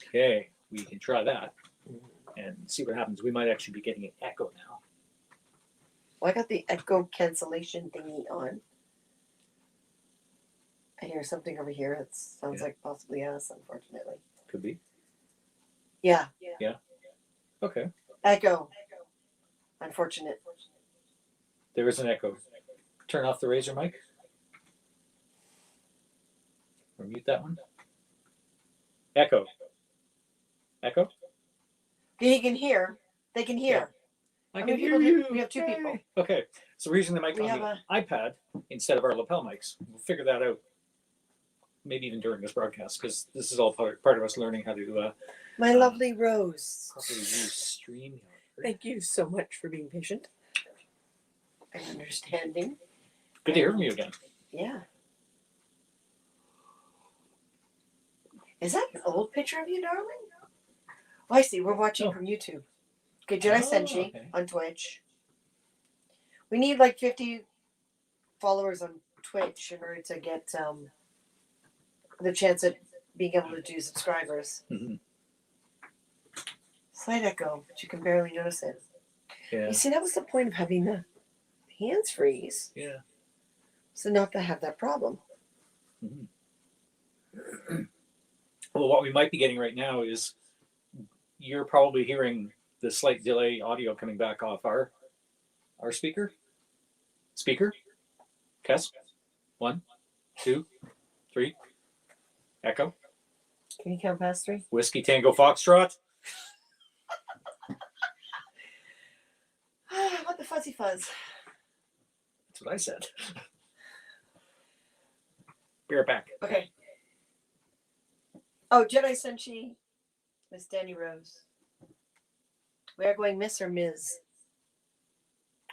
Okay, we can try that and see what happens. We might actually be getting an echo now. Well, I got the echo cancellation thingy on. I hear something over here. It sounds like possibly us, unfortunately. Could be. Yeah. Okay. Echo. Unfortunate. There is an echo. Turn off the Razer mic. Or mute that one. Echo. Echo? He can hear. They can hear. I How can many hear people you. We have two people. Okay, so we're using the mic We on have the iPad instead of our lapel mics. We'll figure that out. Maybe even during this broadcast, because this is all part of us learning how to My lovely Rose. properly use StreamYard. Thank you so much for being patient and understanding. Good to hear from you again. Yeah. Is that an old picture of you, darling? Oh, I see. We're watching from YouTube. Okay, Jedi Senshi on Twitch. We need like 50 followers on Twitch in order to get the chance at being able to do subscribers. Mm-hmm. Slight echo, but you can barely notice it. Yeah. You see, that was the point of having the hands freeze. Yeah. So not to have that problem. Mm-hmm. Well, what we might be getting right now is you're probably hearing the slight delay audio coming back off our speaker. Speaker. Test. 1, 2, 3. Echo. Can you count past 3? Whiskey Tango Foxtrot. What the fuzzy fuzz? That's what I said. Be right back. Okay. Oh, Jedi Senshi, Miss Danny Rose. We are going Miss or Ms.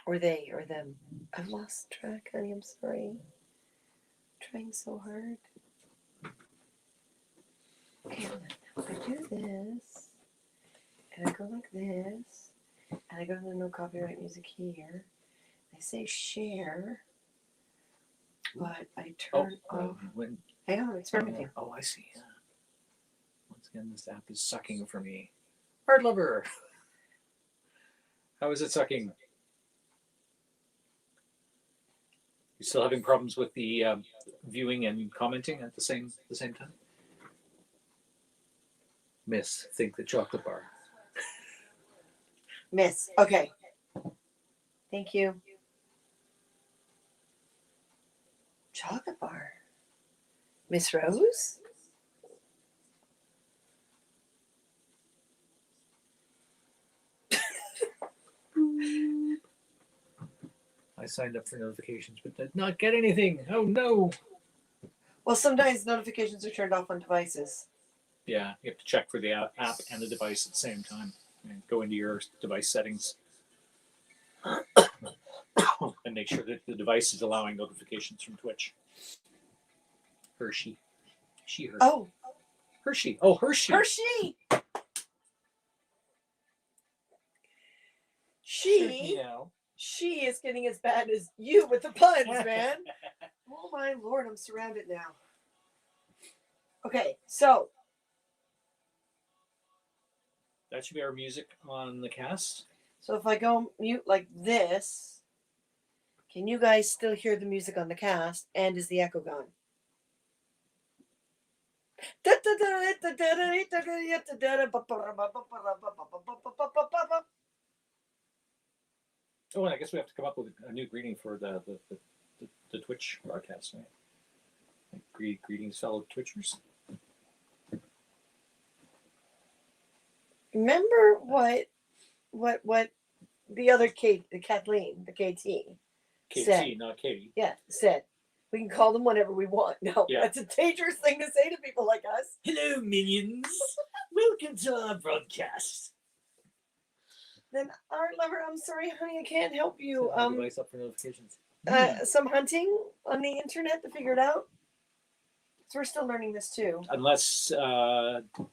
Or they or them. I've lost track, honey. I'm sorry. I'm trying so hard. Okay, if I do this, and I go like this, and I go to the no copyright music here, I say share, but I turn off. Hang on, I'm experimenting. Oh, I see. Once again, this app is sucking for me. Hard lover. How is it sucking? You still having problems with the viewing and commenting at the same time? Miss, think the chocolate bar. Miss. Okay. Thank you. Chocolate bar. Miss Rose? I signed up for notifications, but did not get anything. Oh no. Well, sometimes notifications are turned off on devices. Yeah, you have to check for the app and the device at the same time. And go into your device settings and make sure that the device is allowing notifications from Twitch. Hershey. Hershey. Oh. Hershey. Oh, Hershey. Hershey. She is getting as bad as you with the puns, man. Oh my Lord, I'm surrounded now. Okay, so. That should be our music on the cast. So if I go mute like this, can you guys still hear the music on the cast? And is the echo gone? Oh, and I guess we have to come up with a new greeting for the Twitch broadcast, right? Like, greetings, fellow Twitchers. Remember what the other Kate, the Kathleen, the KT said, not Katie. Yeah, said. We can call them whatever we want. No, that's a dangerous thing to say to people like us. Hello, minions. Welcome to our broadcast. Then, Art Lover, I'm sorry, honey, I can't help you. Device up for notifications. Some hunting on the internet to figure it out. So we're still learning this too. Unless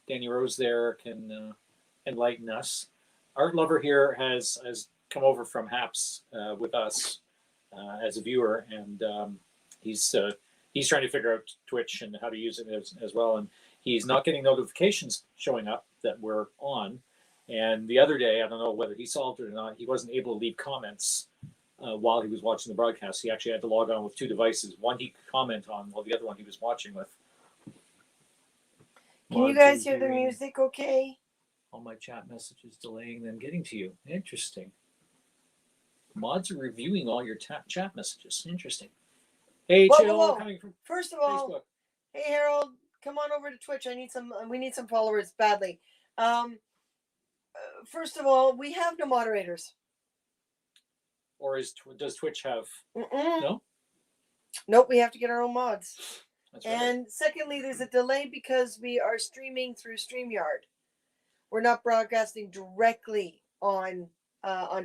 Danny Rose there can enlighten us. Art Lover here has come over from Haps with us as a viewer, and he's trying to figure out Twitch and how to use it as well. And he's not getting notifications showing up that we're on. And the other day, I don't know whether he solved it or not, he wasn't able to leave comments while he was watching the broadcast. He actually had to log on with two devices. One he could comment on, while the other one he was watching with. Can you guys hear the music okay? All my chat messages delaying them getting to you. Interesting. Mods are reviewing all your chat messages. Interesting. Hey, Chill, coming from First of all, Facebook. Hey Harold, come on over to Twitch. We need some followers badly. First of all, we have no moderators. Or does Twitch have? No. Nope, we have to get our own mods. That's right. And secondly, there's a delay because we are streaming through StreamYard. We're not broadcasting directly on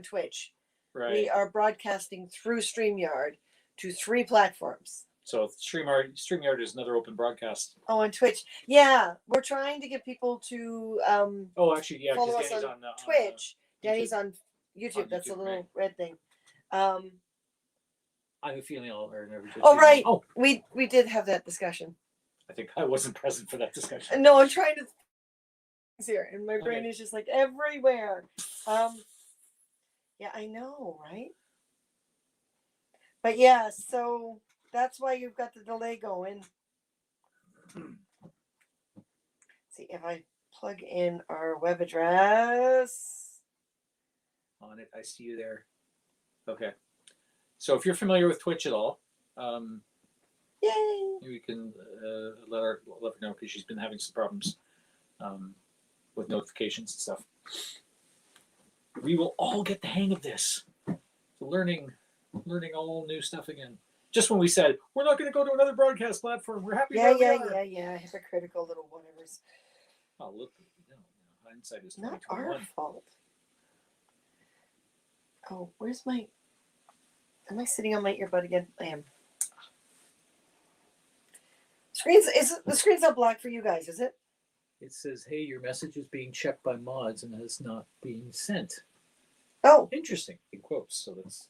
Twitch. Right. We are broadcasting through StreamYard to 3 platforms. So StreamYard is another open broadcast. Oh, on Twitch. Yeah, we're trying to get people to actually, yeah, follow us on Twitch. Danny's on YouTube. That's a little red thing. I have a feeling I'll earn every. Oh, right. Oh, we did have that discussion. I think I wasn't present for that discussion. No, I'm trying to here, and my brain is just like everywhere. Yeah, I know, right? But yeah, so that's why you've got the delay going. See if I plug in our web address. On it, I see you there. Okay. So if you're familiar with Twitch at all, yay! We can let her know because she's been having some problems with notifications and stuff. We will all get the hang of this. So learning all new stuff again. Just when we said we're not going to go to another broadcast platform, we're happy. Yeah. Hypocritical little whatevers. Oh look, hindsight is not our fault. Oh, where's my? Am I sitting on my earbud again? I am. The screen's not black for you guys, is it? It says, "Hey, your message is being checked by mods and has not been sent." Oh, interesting. In quotes. So that's.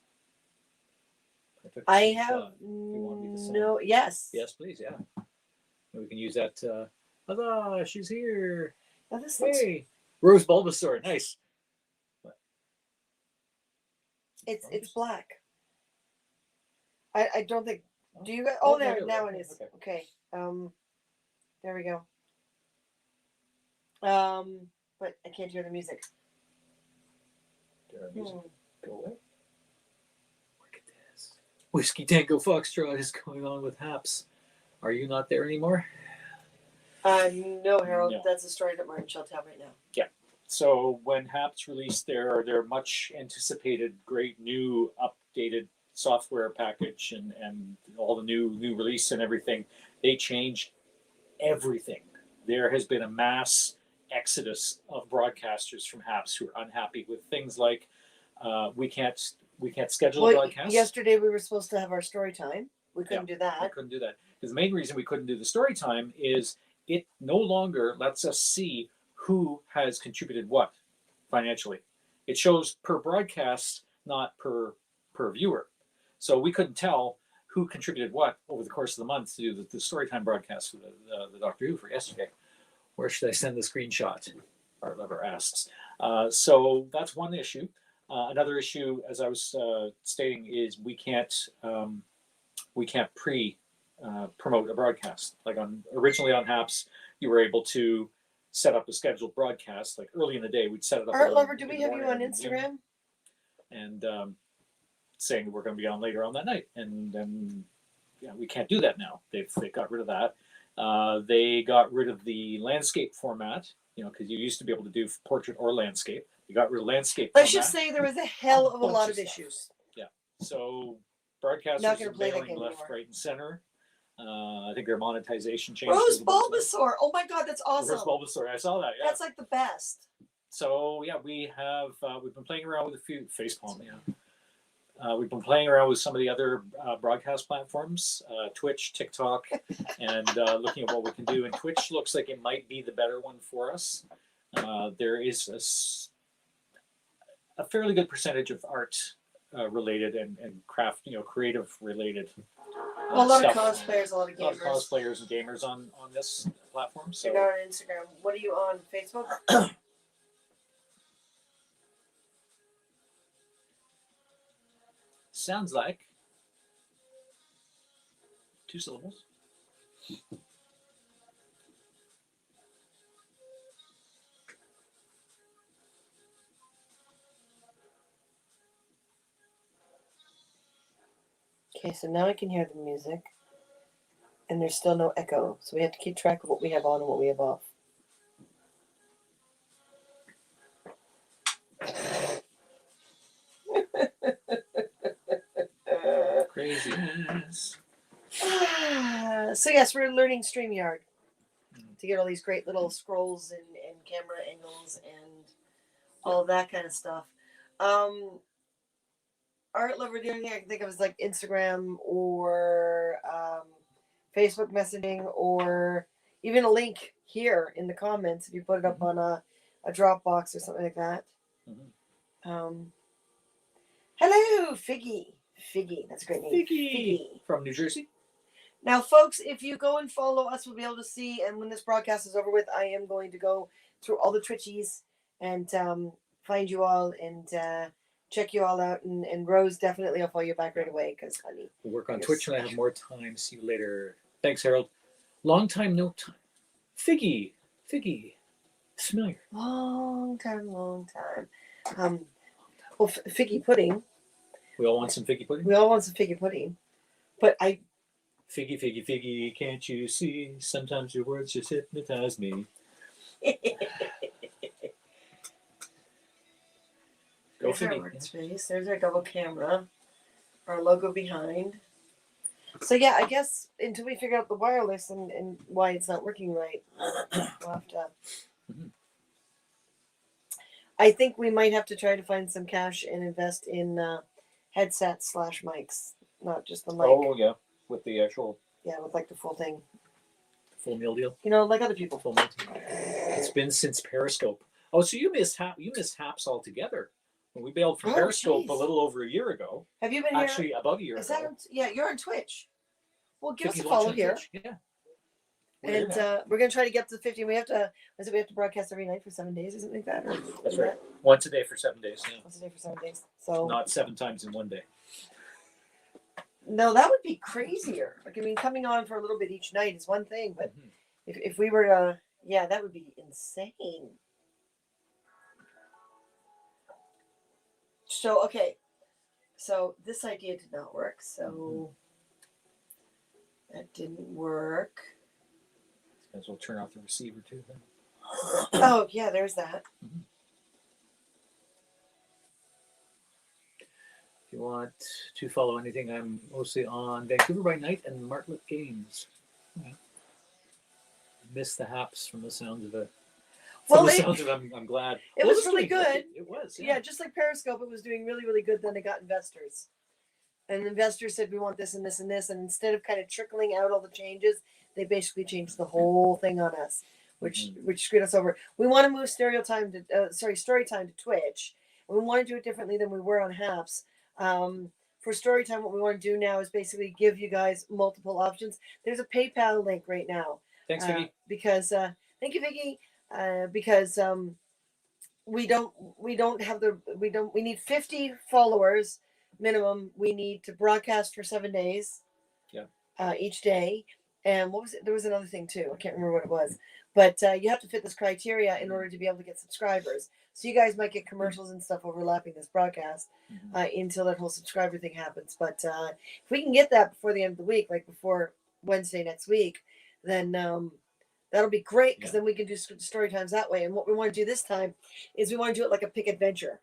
I have no. Yes. Yes, please. Yeah. We can use that. Huzzah! She's here. Oh, this hey, Rose Bulbasaur. Nice. It's black. I don't think. Do you guys? Oh, there now it is. Okay. There we go. But I can't hear the music. Did our music go away? Look at this. Whiskey Tango Foxtrot is going on with Haps. Are you not there anymore? No, Harold. No. That's a story that Martin shall tell right now. Yeah. So when Haps released their much anticipated, great new updated software package and all the new release and everything, they changed everything. There has been a mass exodus of broadcasters from Haps who are unhappy with things like we can't schedule a broadcast. Yesterday we were supposed to have our story time. We couldn't do that. We couldn't do that. Because the main reason we couldn't do the story time is it no longer lets us see who has contributed what financially. It shows per broadcast, not per viewer. So we couldn't tell who contributed what over the course of the month to do the Storytime broadcast for the Doctor Who for yesterday. Where should I send the screenshot? Art Lover asks. So that's one issue. Another issue, as I was stating, is we can't promote a broadcast. Like originally on Haps, you were able to set up a scheduled broadcast. Like early in the day, we'd set it up. Art Lover, do we have you on Instagram? And saying we're going to be on later on that night, and then we can't do that now. They got rid of that. They got rid of the landscape format, because you used to be able to do portrait or landscape. You got rid of landscape. Let's just say there was a hell of a lot of issues. Yeah. So broadcasters are bailing left, right, and center. I think their monetization changed. Rose Bulbasaur. Oh my God, that's awesome. Rose Bulbasaur. I saw that. Yeah. That's like the best. So yeah, we've been playing around with a few facepalm. Yeah. We've been playing around with some of the other broadcast platforms, Twitch, TikTok, and looking at what we can do. And Twitch looks like it might be the better one for us. There is a fairly good percentage of art related and craft, creative related. A lot of cosplayers, a lot of gamers. A lot of cosplayers and gamers on this platform. platforms. You're So not on Instagram. What are you on? Facebook? sounds like 2 syllables. Okay, so now I can hear the music. And there's still no echo. So we have to keep track of what we have on and what we have off. Craziness. So yes, we're learning StreamYard to get all these great little scrolls and camera angles and all that kind of stuff. Art Lover, the only thing I can think of is like Instagram or Facebook messaging or even a link here in the comments if you put it up on a Dropbox or something like that. Hello, Figgy. Figgy, that's a great name. Figgy from New Jersey. Now, folks, if you go and follow us, we'll be able to see. And when this broadcast is over with, I am going to go through all the Twitchies and find you all and check you all out. And Rose, definitely, I'll follow you back right away because, honey. We'll work on Twitch when I have more time. See you later. Thanks, Harold. Long time, no time. Figgy. Familiar. Long time. Well, figgy pudding. We all want some figgy pudding? We all want some figgy pudding. But I... Figgy, can't you see? Sometimes your words just hypnotize me. Go There's our Figgy. workspace. There's our double camera. Our logo behind. So yeah, I guess until we figure out the wireless and why it's not working right, we'll have to... I think we might have to try to find some cash and invest in headsets / mics, not just the mic. Oh, yeah. With the actual... Yeah, with like the full thing. Full meal deal? You know, like other people. Full meal deal. It's been since Periscope. Oh, so you missed Haps altogether. When we bailed from Periscope geez. a little over a year ago. Have you been here? Actually, about a year ago. Yeah, you're on Twitch. Well, give us a Figgy's follow watching here. Twitch. Yeah. And we're going to try to get to 50. We have to broadcast every night for 7 days or something like that. That's right. Once a day for 7 days. Yeah. Once a day for 7 days. So not 7 times in one day. No, that would be crazier. Like, I mean, coming on for a little bit each night is one thing, but if we were to, yeah, that would be insane. So, okay. So this idea did not work. So that didn't work. Might as well turn off the receiver too. Then. Oh, yeah, there's that. If you want to follow anything, I'm mostly on Vancouver by Night and Martlet Games. Missed the Haps from the sounds of it. From the sounds of it, I'm glad. It was really good. It was. Yeah, just like Periscope, it was doing really, really good. Then they got investors. And investors said, we want this and this and this. And instead of kind of trickling out all the changes, they basically changed the whole thing on us, which screwed us over. We want to move Storytime to Twitch. And we want to do it differently than we were on Haps. For Storytime, what we want to do now is basically give you guys multiple options. There's a PayPal link right now. Thanks, Vicky. Because thank you, Vicky. Because we need 50 followers minimum. We need to broadcast for 7 days. Yeah. Each day. And what was it? There was another thing too. I can't remember what it was. But you have to fit this criteria in order to be able to get subscribers. So you guys might get commercials and stuff overlapping this broadcast until that whole subscriber thing happens. But if we can get that before the end of the week, like before Wednesday next week, then that'll be great because then we can do story times that way. And what we want to do this time is we want to do it like a pick adventure.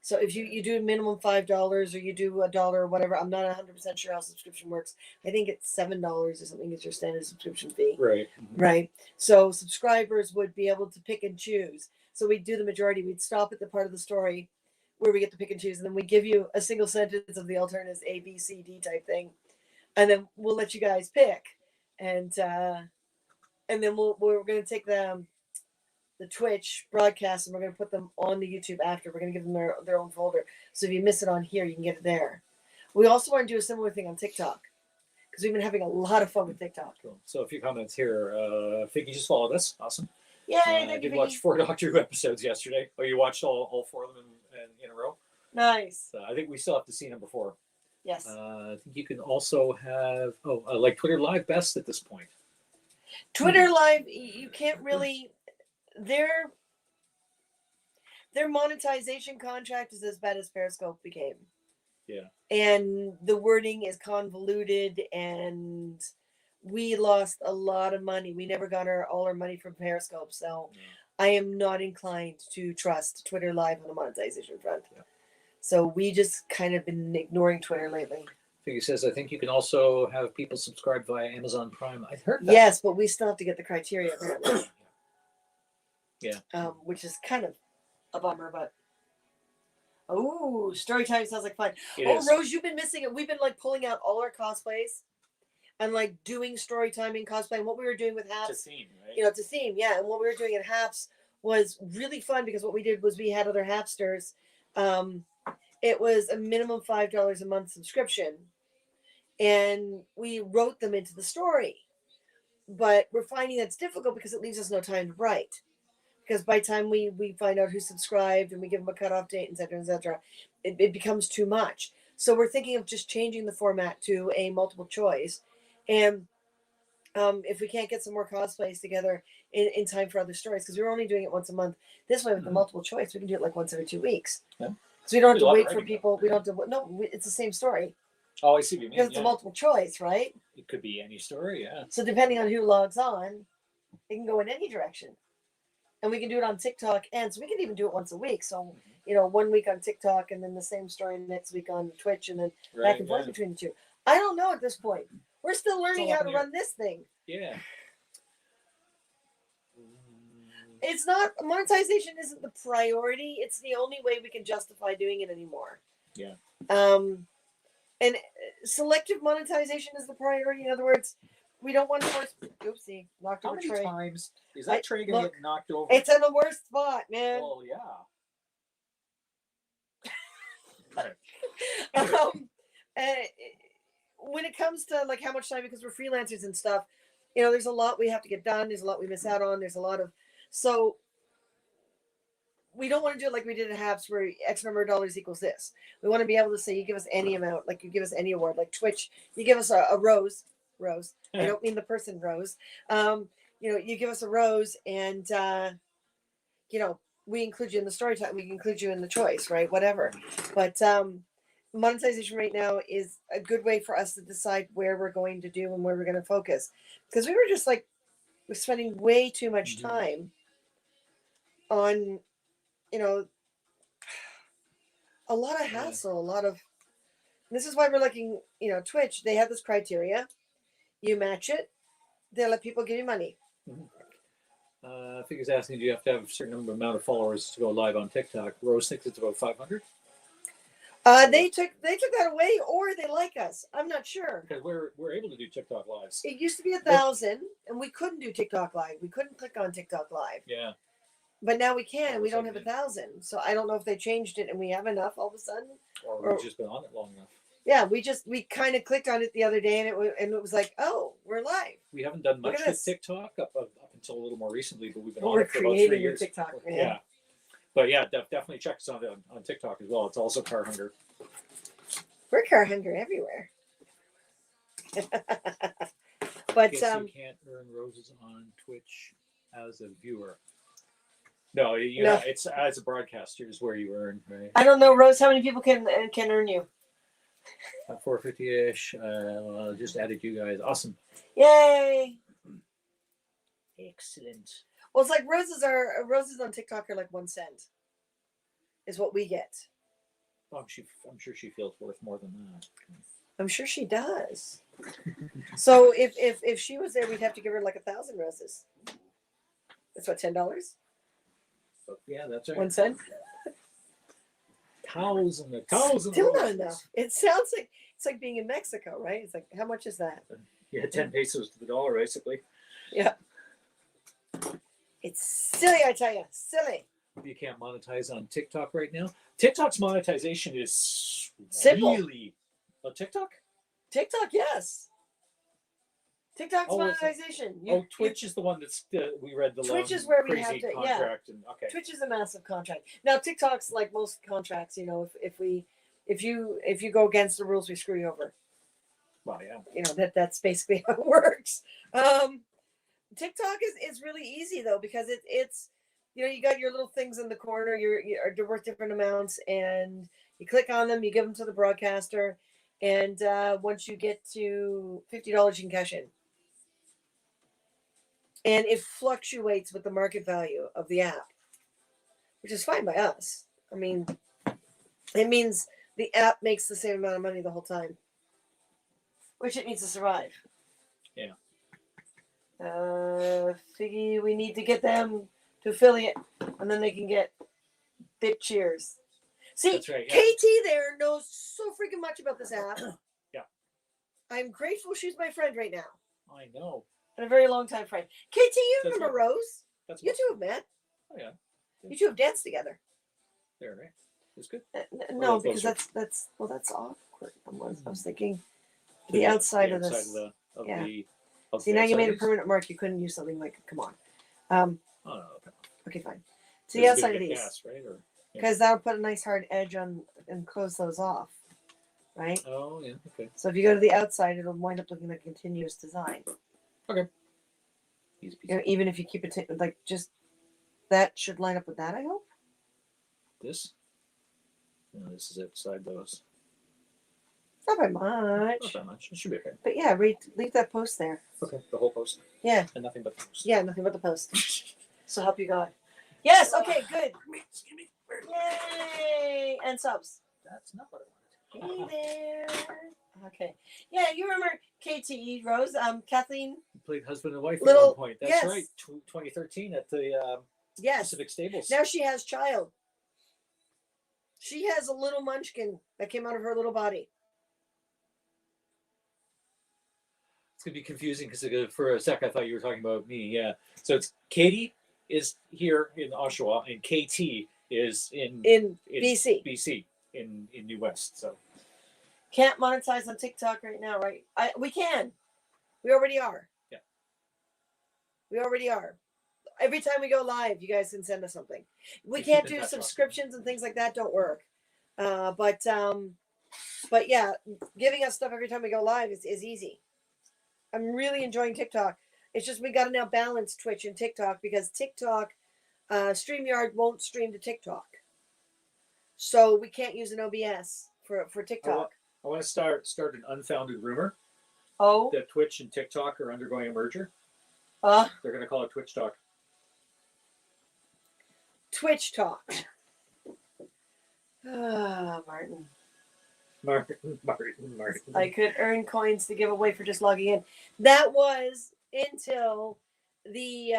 So if you do minimum $5 or you do $1 or whatever, I'm not 100% sure how subscription works. I think it's $7 or something is your standard subscription fee. Right. Right. So subscribers would be able to pick and choose. So we'd do the majority. We'd stop at the part of the story where we get to pick and choose. And then we give you a single sentence of the alternatives A, B, C, D type thing. And then we'll let you guys pick. And then we're going to take the Twitch broadcast and we're going to put them on the YouTube after. We're going to give them their own folder. So if you miss it on here, you can get it there. We also want to do a similar thing on TikTok because we've been having a lot of fun with TikTok. Cool. So a few comments here. Figgy just followed us. Awesome. Yay! I Thank you, did watch Vicky. 4 Doctor Who episodes yesterday. Oh, you watched all 4 of them in a row? Nice. So I think we still have to see them before. Yes. I think you can also have like Twitter Live best at this point. Twitter Live, you can't really. Their monetization contract is as bad as Periscope became. Yeah. And the wording is convoluted, and we lost a lot of money. We never got all our money from Periscope, so I am not inclined to trust Twitter Live on the monetization front. Yeah. So we just kind of been ignoring Twitter lately. Figgy says, I think you can also have people subscribe via Amazon Prime. I heard that. Yes, but we still have to get the criteria apparently. Yeah. Which is kind of a bummer, but story time sounds like fun. It is. Rose, you've been missing it. We've been like pulling out all our cosplays and like doing story time in cosplay. And what we were doing with Haps, To theme, right? it's a theme, yeah. And what we were doing at Haps was really fun because what we did was we had other Hapsters. It was a minimum $5 a month subscription, and we wrote them into the story. But we're finding that's difficult because it leaves us no time to write. Because by the time we find out who subscribed and we give them a cutoff date, et cetera, it becomes too much. So we're thinking of just changing the format to a multiple choice. And if we can't get some more cosplays together in time for other stories, because we were only doing it once a month. This way with the multiple choice, we can do it like once every 2 weeks. Yeah. So we don't have There's to a lot wait of for writing, people. We don't have to, no, it's the same story. Oh, I see what you mean. Because it's a multiple choice, right? It could be any story, yeah. So depending on who logs on, it can go in any direction. And we can do it on TikTok, and so we can even do it once a week. So, 1 week on TikTok, and then the same story next week on Twitch, and then back and forth between the two. I don't know at this point. We're still learning how to run this thing. Yeah. It's not, monetization isn't the priority. It's the only way we can justify doing it anymore. Yeah. And selective monetization is the priority. In other words, we don't want to force. Oopsie, knocked How over many tray. times is that tray going to get knocked over? It's in the worst spot, man. Oh, yeah. When it comes to like how much time, because we're freelancers and stuff, there's a lot we have to get done. There's a lot we miss out on. There's a lot of, so we don't want to do it like we did at Habs where X number of dollars equals this. We want to be able to say, you give us any amount, like you give us any award, like Twitch, you give us a rose. I don't mean the person rose. You give us a rose, and we include you in the story time. We can include you in the choice, right? Whatever. But monetization right now is a good way for us to decide where we're going to do and where we're going to focus. Because we were just like, we're spending way too much time on, a lot of hassle, a lot of. This is why we're looking, Twitch. They have this criteria. You match it, they let people give you money. I think he's asking, do you have to have a certain amount of followers to go live on TikTok? Rose thinks it's about 500. They took that away, or they like us. I'm not sure. Because we're able to do TikTok lives. It used to be 1,000, and we couldn't do TikTok live. We couldn't click on TikTok live. Yeah. But now we can. We don't have 1,000. So I don't know if they changed it and we have enough all of a sudden. Or we've just been on it long enough. Yeah, we kind of clicked on it the other day, and it was like, oh, we're live. We haven't done much with TikTok up until a little more recently, but we've been on We're it for about 3 years. TikTok, man. Yeah. But yeah, definitely check us on TikTok as well. It's also Car Hunger. We're Car Hunger everywhere. But you can't earn roses on Twitch as a viewer. No, No. It's as a broadcaster is where you earn, right? I don't know, Rose, how many people can earn you? 450-ish. Just added you guys. Awesome. Yay! Excellent. Well, it's like roses on TikTok are like 1 cent, is what we get. Oh, I'm sure she feels worth more than that. I'm sure she does. So if she was there, we'd have to give her like 1,000 roses. That's what, $10? Yeah, that's right. 1 cent. Thousand. Still not enough. It sounds like it's like being in Mexico, right? It's like, how much is that? Yeah, 10 pesos to the dollar, basically. Yeah. It's silly, I tell you, silly. You can't monetize on TikTok right now. TikTok's monetization is Simple. really TikTok. TikTok, yes. TikTok's Oh, is it? monetization. Twitch is the one that's we read the Twitch long, is where we crazy have to- contract and okay. Twitch is a massive contract. Now TikTok's like most contracts, you know, if you go against the rules, we screw you over. Well, yeah. You know, that's basically how it works. TikTok is really easy though, because it's you know, you got your little things in the corner, you're worth different amounts, and you click on them, you give them to the broadcaster, and once you get to $50, you can cash in. And it fluctuates with the market value of the app, which is fine by us. I mean, it means the app makes the same amount of money the whole time, which it needs to survive. Yeah. Figgy, we need to get them to affiliate, and then they can get bit cheers. See, That's right, yeah. Katie there knows so freaking much about this app. Yeah. I'm grateful she's my friend right now. I know. And a very long time friend. Katie, you That's remember right. Rose? That's You what, two have met. oh yeah. You two have danced together. There, right? It's good. No, those because are- that's awkward. I was thinking To the outside of this. of Yeah. the of See, the now you made a outside permanent mark. You couldn't use something like, come on. Oh no, okay. Okay, fine. There's To the a bit outside of of a these. gas, right? Or Because that'll put a nice hard edge on and close those off. Right? oh yeah, okay. So if you go to the outside, it'll wind up looking like a continuous design. Easy peasy. You know, even if you keep it like just that should line up with that, I hope. This? No, this is outside those. Not by Not much. that much. It should be okay. But yeah, leave that post there. Okay. The whole post. Yeah. And nothing but the post. Yeah, nothing but the post. So help you God. Yes, okay, good. Excuse me. Yay! And subs. That's not what I Hey wanted. there. Okay. Yeah, you remember KTE Rose, Kathleen? We played husband and wife Little- at one point. That's yes. right. 2013 at the Yes. Pacific Stables. Now she has child. She has a little munchkin that came out of her little body. It's gonna be confusing because for a sec I thought you were talking about me. Yeah. So it's Katie is here in Oshawa and KT is in BC. BC in New West. So Can't monetize on TikTok right now, right? We can. We already are. Yeah. We already are. Every time we go live, you guys can send us something. We Keep can't in do touch, subscriptions and things like that. Don't work. But yeah, giving us stuff every time we go live is easy. I'm really enjoying TikTok. It's just we got to now balance Twitch and TikTok because TikTok, StreamYard won't stream to TikTok, so we can't use an OBS for TikTok. I want to start an unfounded rumor Oh, that Twitch and TikTok are undergoing a merger. uh, They're going to call it Twitch Talk. Twitch Talk. Ah, Martin. Martin. I could earn coins to give away for just logging in. That was until the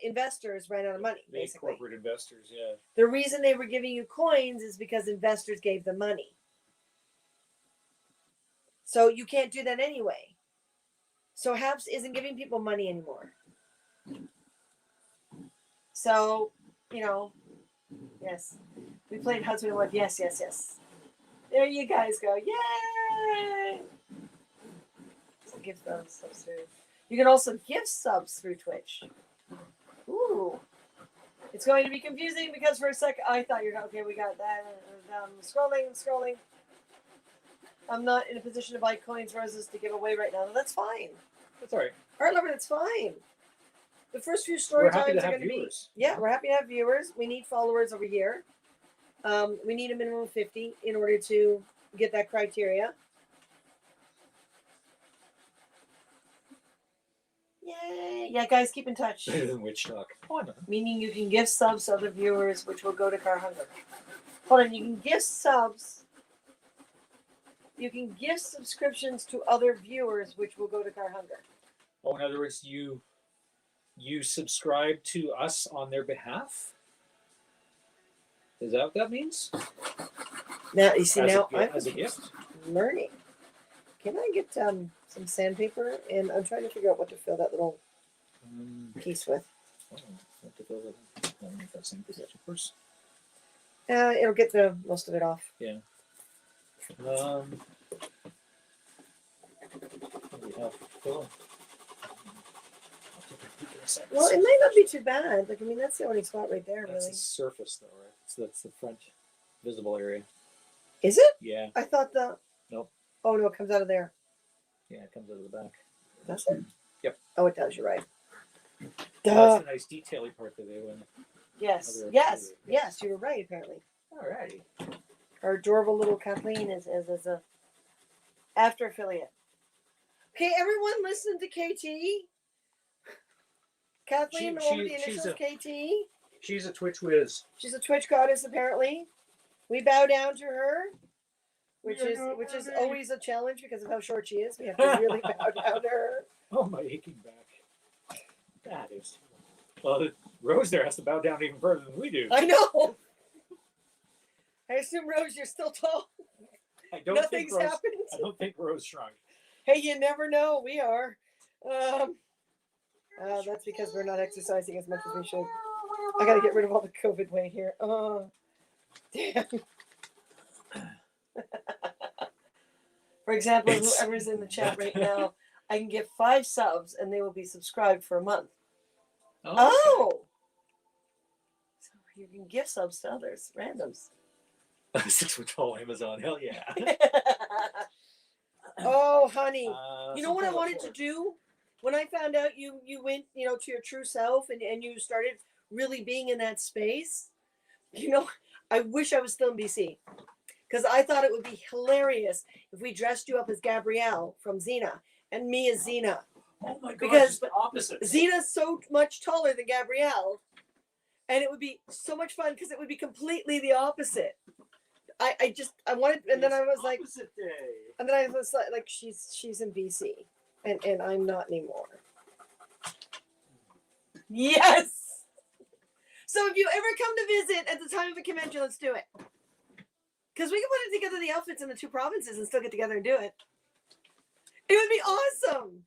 investors ran out of money, The basically. corporate investors, yeah. The reason they were giving you coins is because investors gave them money. So you can't do that anyway. So Habs isn't giving people money anymore. So, you know, yes. We played husband and wife. Yes, yes, yes. There you guys go. Yay! So give those subs through. You can also give subs through Twitch. Ooh. It's going to be confusing because for a sec I thought you're okay, we got that. Scrolling. I'm not in a position to buy coins, roses to give away right now. No, that's fine. That's all right. All right, Lover, it's fine. The first few story We're happy times to are have going to be. viewers. Yeah, we're happy to have viewers. We need followers over here. We need a minimum of 50 in order to get that criteria. Yay. Yeah, guys, keep in touch. Better than Witch Talk. Oh, I know. Meaning you can give subs to other viewers, which will go to Car Hunger. Hold on, you can give subs. You can give subscriptions to other viewers, which will go to Car Hunger. Oh, in other words, you subscribe to us on their behalf? Is that what that means? Now, you see, now As a gift? I'm learning. Can I get some sandpaper? And I'm trying to figure out what to fill that little piece with. Oh, what to fill that in? I don't know if that's same percentage, of course. It'll get the most of it off. Yeah. enough filling. I'll take a peek in a second. Well, it might not be too bad. Like, I mean, that's the only spot right there, That's really. the surface, though, right? So that's the front visible area. Is it? Yeah. I thought the. Nope. Oh no, it comes out of there. Yeah, it comes out of the back. Does it? Yep. Oh, it does. You're right. That's the nice detail-y part that they went. Yes. Other- Yes. Yes. You were right. Apparently, Alrighty. our adorable little Kathleen is a after affiliate. Okay, everyone, listen to KT. Kathleen, She- over the she's initials a- KT. She's a Twitch whiz. She's a Twitch goddess, apparently. We bow down to her, which We are is not which is worthy. always a challenge because of how short she is. We have to really bow down to her. Oh, my aching back. That is. Well, Rose there has to bow down even further than we do. I know. I assume, Rose, you're still tall. I don't Nothing's think Rose. happened. I don't think Rose shrunk. Hey, you never know. We are. That's because we're not exercising as much as we should. I got to get rid of all the COVID weight here. Oh, damn. For example, whoever's in the chat right now, I can give 5 subs and they will be subscribed for a month. Oh! So you can give subs to others, randoms. 6 foot tall Amazon. Hell yeah. Oh, honey. You know some what I kind of wanted to do? When I found out you went, to your true self and you started really being in that space, I wish I was still in BC. Because I thought it would be hilarious if we dressed you up as Gabrielle from Xena and me as Xena. Oh my god, Because it's the opposite. Xena's so much taller than Gabrielle, and it would be so much fun because it would be completely the opposite. I wanted, and then I was like, Opposite day. and then I was like, she's in BC, and I'm not anymore. Yes. So if you ever come to visit at the time of a convention, let's do it. Because we can put it together, the outfits in the 2 provinces, and still get together and do it. It would be awesome.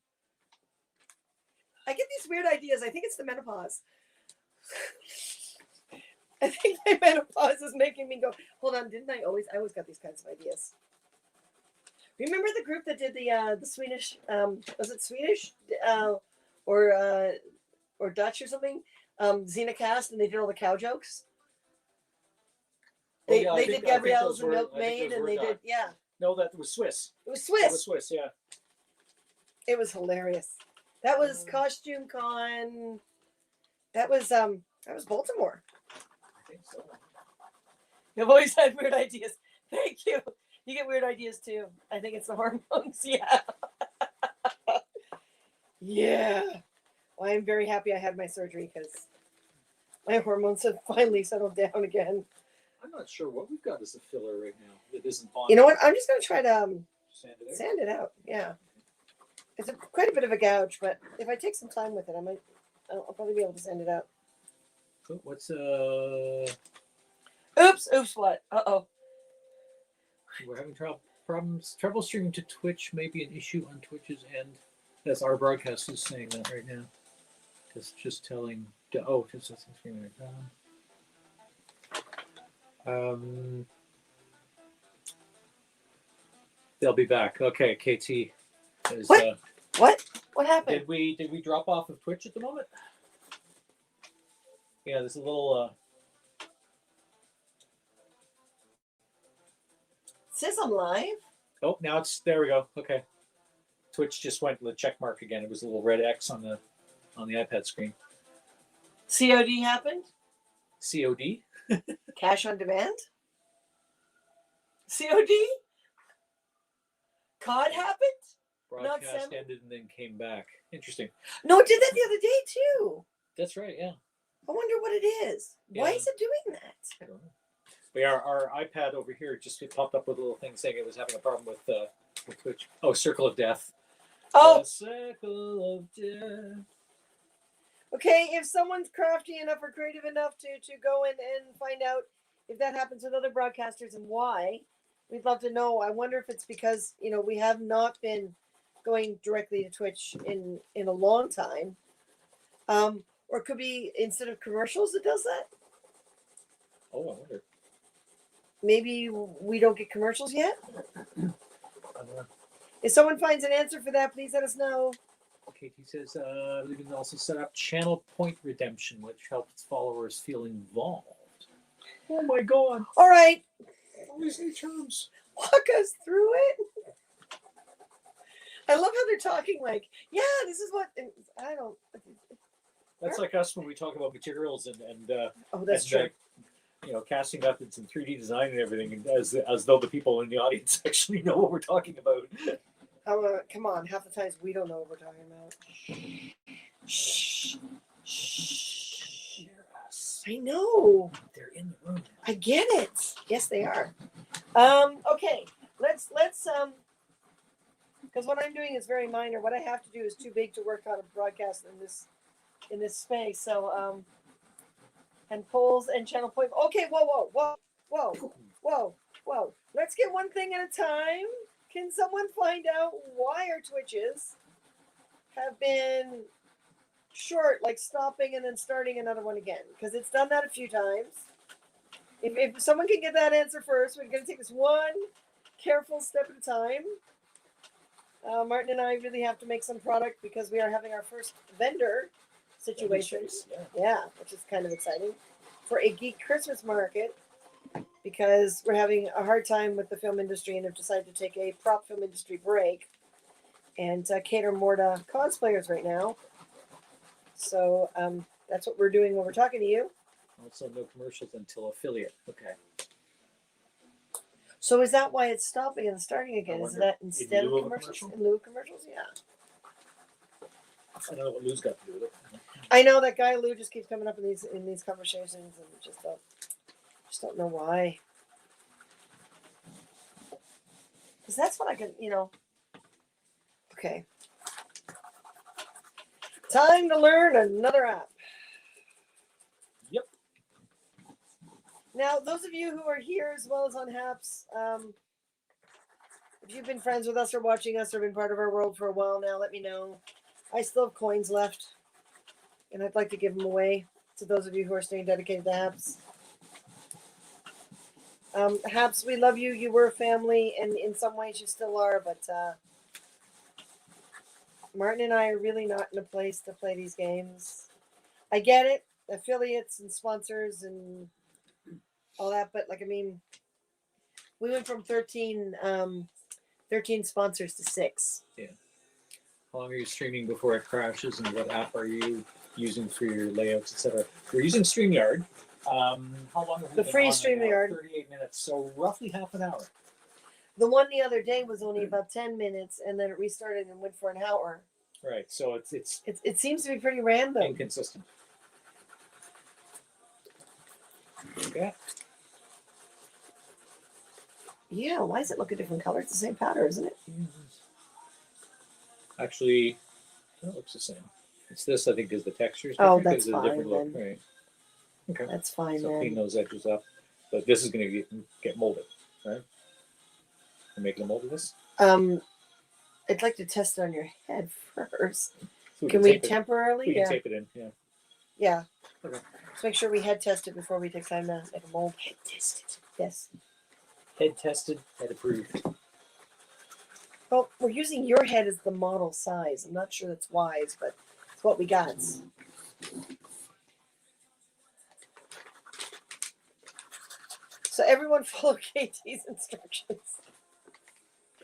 I get these weird ideas. I think it's the menopause. I think my menopause is making me go, hold on, didn't I always got these kinds of ideas. Remember the group that did the Swedish, was it Swedish? Or Dutch or something? Xenacast, and they did all the cow jokes? They did Gabrielle's the Milkmaid, and they did, yeah. No, that was Swiss. It was That Swiss. was Swiss, yeah. It was hilarious. That was Costume Con. That was Baltimore. I think so. You've always had weird ideas. Thank you. You get weird ideas too. I think it's the hormones. Yeah. Yeah. Well, I'm very happy I had my surgery because my hormones have finally settled down again. I'm not sure what we've got as a filler right now that isn't bonded. You know what? I'm just going to try to Sand it out. sand it out. Yeah. It's quite a bit of a gouge, but if I take some time with it, I'll probably be able to sand it out. Oh, what's Oops, what? Uh-oh. we're having problems. Trouble streaming to Twitch may be an issue on Twitch's end. That's our broadcast is saying that right now. Just telling. Just streaming right now. They'll be back. Okay, KT. Is, What? What happened? Did we drop off of Twitch at the moment? Yeah, there's a little. It says I'm live. Oh, now there we go. Okay. Twitch just went the check mark again. It was a little red X on the iPad screen. COD happened. COD. Cash on demand. COD. COD happened. Broadcast Sam- ended and then came back. Interesting. No, it did that the other day too. That's right. Yeah. I wonder what it is. Why Yeah. is it doing that? I don't know. But our iPad over here just popped up with a little thing saying it was having a problem with Twitch. Oh, Circle of Death. Oh, The Circle of Death. okay. If someone's crafty enough or creative enough to go in and find out if that happens with other broadcasters and why, we'd love to know. I wonder if it's because we have not been going directly to Twitch in a long time, or it could be instead of commercials it does that. Oh, I wonder. Maybe we don't get commercials yet. I don't know. If someone finds an answer for that, please let us know. Katie says we can also set up channel point redemption, which helps followers feel involved. Oh my god! All right, All these new terms. walk us through it. I love how they're talking like, yeah, this is what. I don't. That's like us when we talk about materials and Oh, that's and, true. casting methods and 3D design and everything, as though the people in the audience actually know what we're talking about. Come on, half the times we don't know what we're talking about. Shh. Shh. I know. They're in the room. I get it. Yes, they are. Okay. Let's because what I'm doing is very minor. What I have to do is too big to work on a broadcast in this space. So and polls and channel point. Okay, whoa. Let's get one thing at a time. Can someone find out why our Twitches have been short, like stopping and then starting another one again? Because it's done that a few times. If someone can get that answer first, we're going to take this one careful step at a time. Martin and I really have to make some product because we are having our first vendor situation. Yeah, which is kind of exciting for a geek Christmas market because we're having a hard time with the film industry and have decided to take a prop film industry break and cater more to cosplayers right now. So that's what we're doing when we're talking to you. Also, no commercials until affiliate. Okay. So is that why it's stopping and starting again? Is that instead of lieu of commercials? commercial? In lieu of commercials? Yeah. I don't know what Lou's got to do with it. I know that guy Lou just keeps coming up in these conversations and just don't know why. Because that's what I can, Okay. Time to learn another app. Yep. Now, those of you who are here as well as on Haps, if you've been friends with us or watching us or been part of our world for a while now, let me know. I still have coins left, and I'd like to give them away to those of you who are staying dedicated to Haps. Haps, we love you. You were a family, and in some ways you still are, but Martin and I are really not in a place to play these games. I get it, affiliates and sponsors and all that, but we went from 13 sponsors to 6. Yeah. How long are you streaming before it crashes, and what app are you using for your layouts, etc.? We're using StreamYard. How long have we The been free on StreamYard. 38 minutes, so roughly half an hour. The one the other day was only about 10 minutes, and then it restarted and went for an hour. Right, so it seems to be pretty random. inconsistent. Okay. Yeah, why does it look a different color? It's the same pattern, isn't it? Actually, it looks the same. It's this, I think, is the textures. Oh, that's because of the different fine, look. Right. Okay. That's fine, So clean then. those edges up. But this is going to get molded, right? We're making a mold of this. I'd like to test it on your head first. So Can we tape it. temporarily? We can Yeah. tape it in, yeah. Yeah. Okay. Let's make sure we head test it before we take time to make a mold. Head test it. Yes. Head tested, head approved. Well, we're using your head as the model size. I'm not sure that's wise, but it's what we got. So everyone follow KT's instructions.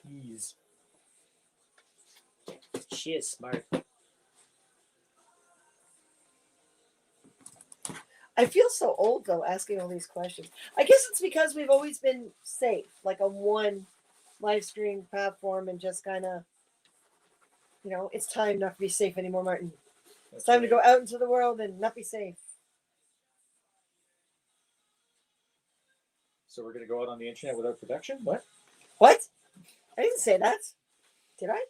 Please. She is smart. I feel so old though asking all these questions. I guess it's because we've always been safe, like on one live stream platform, and just kind of, it's time not to be safe anymore, Martin. It's time to go out into the world and not be safe. So we're going to go out on the internet without protection? What? What? I didn't say that. Did I?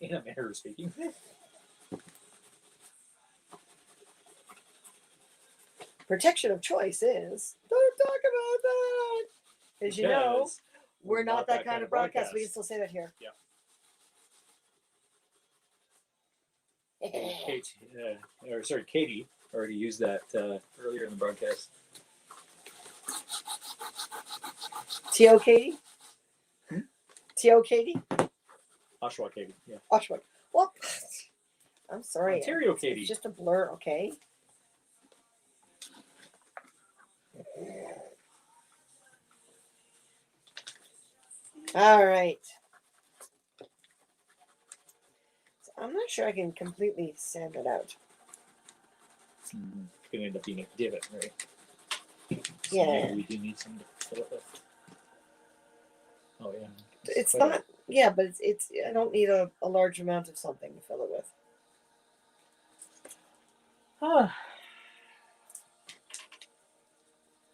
In a manner of speaking. Protection of choice is, don't talk about that. As you know, we're not that kind of broadcast. We can still say that here. Yeah. Katie already used that earlier in the broadcast. T.O. Katie? T.O. Katie? Oshawa Katie. Yeah. Oshawa. Well, I'm sorry. Ontario Katie. It's just a blur, okay? All right. So I'm not sure I can completely sand it out. Mm-hmm. It's going to end up being a divot, right? So Yeah. maybe we do need some to fill it with. Oh, yeah. It's quite not, yeah, but it's I don't need a large amount of something to fill it with.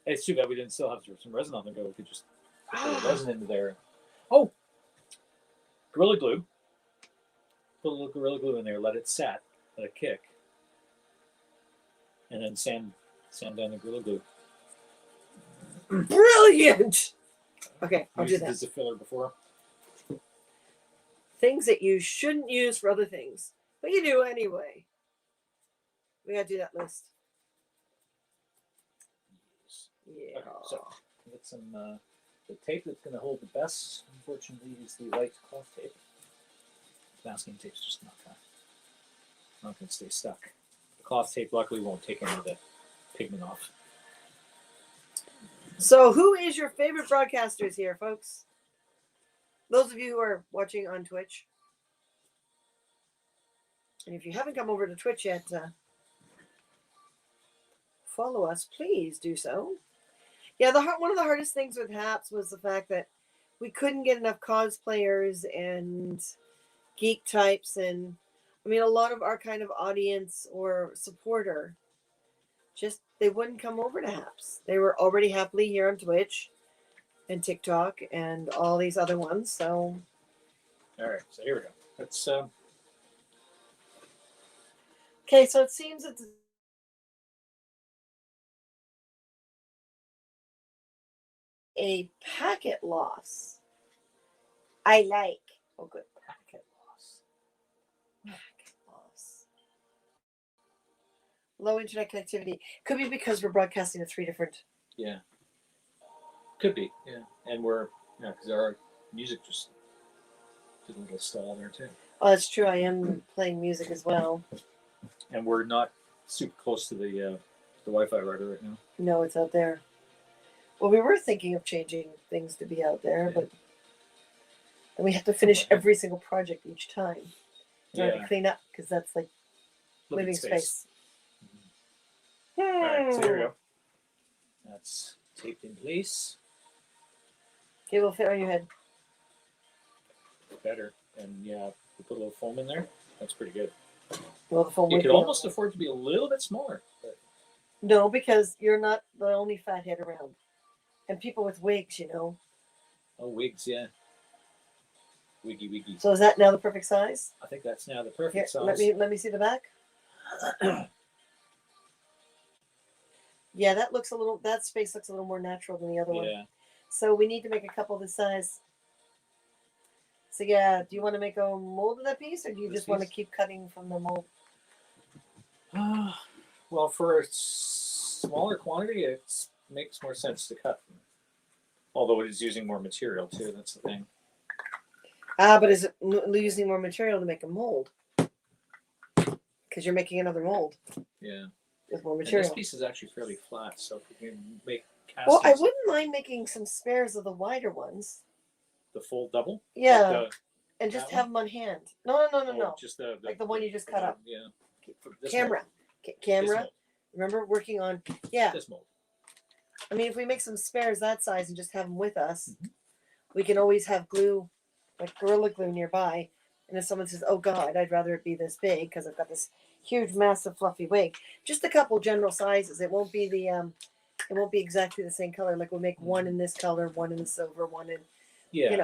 It's too bad we didn't still have some resin on the go. We could just put the resin into there. Oh, Gorilla Glue. Put a little Gorilla Glue in there. Let it set. Let it kick. And then sand down the Gorilla Glue. Brilliant. Okay, I'll do Used it that. as a filler before. Things that you shouldn't use for other things, but you do anyway. We gotta do that list. Yeah. Okay, so get some the tape that's going to hold the best. Unfortunately, is the white cloth tape. Masking tape's just not going to stay stuck. The cloth tape luckily won't take any of the pigment off. So, who is your favorite broadcasters here, folks? Those of you who are watching on Twitch. And if you haven't come over to Twitch yet, follow us. Please do so. Yeah, one of the hardest things with HAPS was the fact that we couldn't get enough cosplayers and geek types. And, I mean, a lot of our kind of audience or supporter, just they wouldn't come over to HAPS. They were already happily here on Twitch and TikTok and all these other ones. So, all right, so here we go. Let's. Okay, so it seems that a packet loss. I like. Oh, good. Packet loss. Packet loss. Low internet connectivity. Could be because we're broadcasting to 3 different. Yeah. Could be. Yeah, and because our music just did a little stall there too. Oh, that's true. I am playing music as well. And we're not super close to the Wi-Fi router right now. No, it's out there. Well, we were thinking of changing things to be out there, but then we have to finish every single project each time. We have to clean up because that's like living space. Mm-hmm. All right, so here we go. That's taped in place. Okay, will fit on your head. Better. And yeah, we put a little foam in there. That's pretty good. Well, the foam you could almost afford to be a little bit smaller. But... No, because you're not the only fathead around. And people with wigs, you know. Oh, wigs, yeah. Wiggy. So is that now the perfect size? I think that's now the perfect size. Let me see the back. Yeah, that space looks a little more natural than the other one. Yeah. So we need to make a couple this size. So yeah, do you want to make a mold of that piece, or do you just want to keep cutting from the mold? Well, for a smaller quantity, it makes more sense to cut. Although it is using more material too. That's the thing. But is it using more material to make a mold? Because you're making another mold. Yeah. With more material. And this piece is actually fairly flat, so if we can make castings. Well, I wouldn't mind making some spares of the wider ones. The full double? Yeah. And just have them on hand. No. Just the like the one you just cut up. Yeah. Camera. Camera. Remember working on, this mold. I mean, if we make some spares that size and just have them with us, we can always have glue, like Gorilla Glue nearby. And if someone says, oh God, I'd rather it be this big because I've got this huge, massive, fluffy wig, just a couple general sizes. It won't be it won't be exactly the same color. Like we'll make one in this color, one in the silver, one in,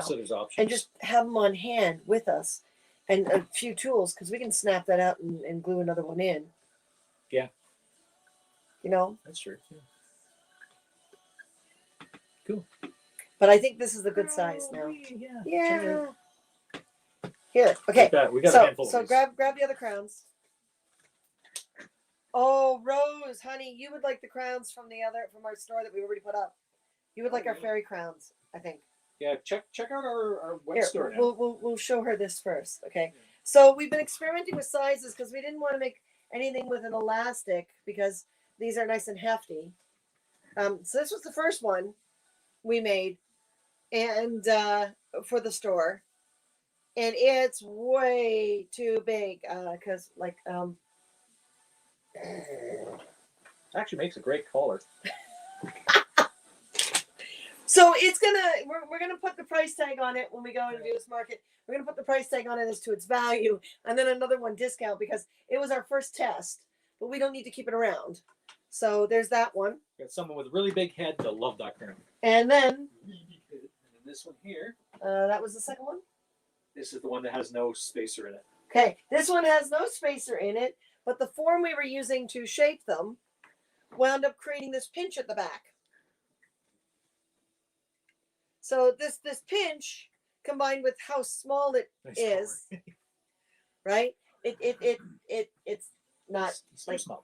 so there's options. And just have them on hand with us and a few tools because we can snap that out and glue another one in. Yeah. You know? That's true. Yeah. Cool. But I think this is a good size now. Yeah. Here, okay. We got a handful so of these. grab the other crowns. Oh, Rose, honey, you would like the crowns from our store that we already put up. You would like our fairy crowns, I think. Yeah, check out our web Here, store now. we'll show her this first. Okay. So we've been experimenting with sizes because we didn't want to make anything with an elastic because these are nice and hefty. So this was the first one we made, and for the store, and it's way too big because It actually makes a great collar. so it's we're gonna put the price tag on it when we go into this market. We're gonna put the price tag on it as to its value, and then another one discount because it was our first test, but we don't need to keep it around. So there's that one. Got someone with a really big head. They'll love that crown. And then this one here. that was the second one. This is the one that has no spacer in it. Okay, this one has no spacer in it, but the form we were using to shape them wound up creating this pinch at the back. So this pinch combined with how small it is, right? It's not it's like small.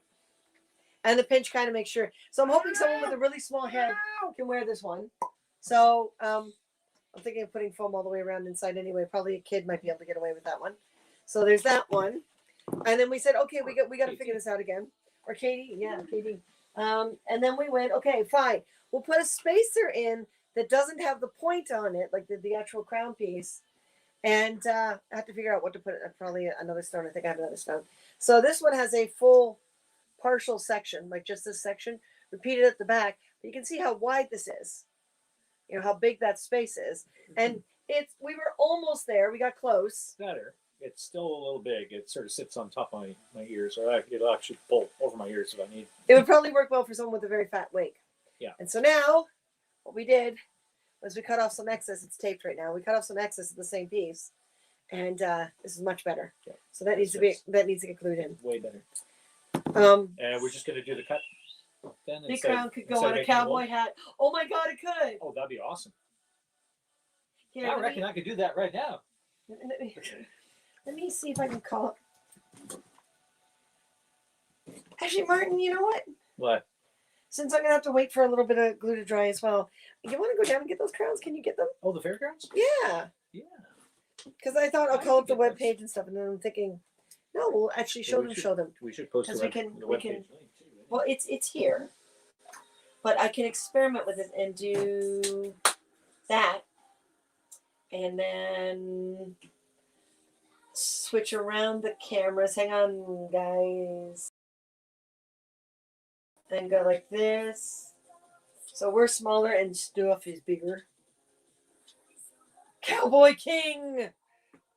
And the pinch kind of makes sure. So I'm hoping someone with a really small head can wear this one. So I'm thinking of putting foam all the way around inside anyway. Probably a kid might be able to get away with that one. So there's that one. And then we said, okay, we got to figure this out again. Or Katie, yeah, Katie. And then we went, okay, fine. We'll put a spacer in that doesn't have the point on it, like the actual crown piece. And I have to figure out what to put. Probably another stone. I think I have another stone. So this one has a full partial section, like just this section, repeated at the back. But you can see how wide this is. You know how big that space is, and we were almost there. We got close. Better. It's still a little big. It sort of sits on top of my ears, or it'll actually pull over my ears if I need. It would probably work well for someone with a very fat wig. Yeah. And so now, what we did was we cut off some excess. It's taped right now. We cut off some excess of the same piece, and this is much better. Yeah. So that needs to get glued in. Way better. And we're just gonna do the cut. Then the crown could go on a cowboy hat. Oh my God, it could. Oh, that'd be awesome. Here, I reckon I could do that right now. Let me see if I can call it. Actually, Martin, you know what? What? Since I'm gonna have to wait for a little bit of glue to dry as well, you want to go down and get those crowns? Can you get them? Oh, the fairgrounds? Yeah. Yeah. Because I thought I'll call up the web page and stuff, and then I'm thinking, no, we'll actually show them. We should post Because the we can. web page link too. Right? Well, it's here, but I can experiment with it and do that, and then switch around the cameras. Hang on, guys. Then go like this. So we're smaller and stuff is bigger. Cowboy King!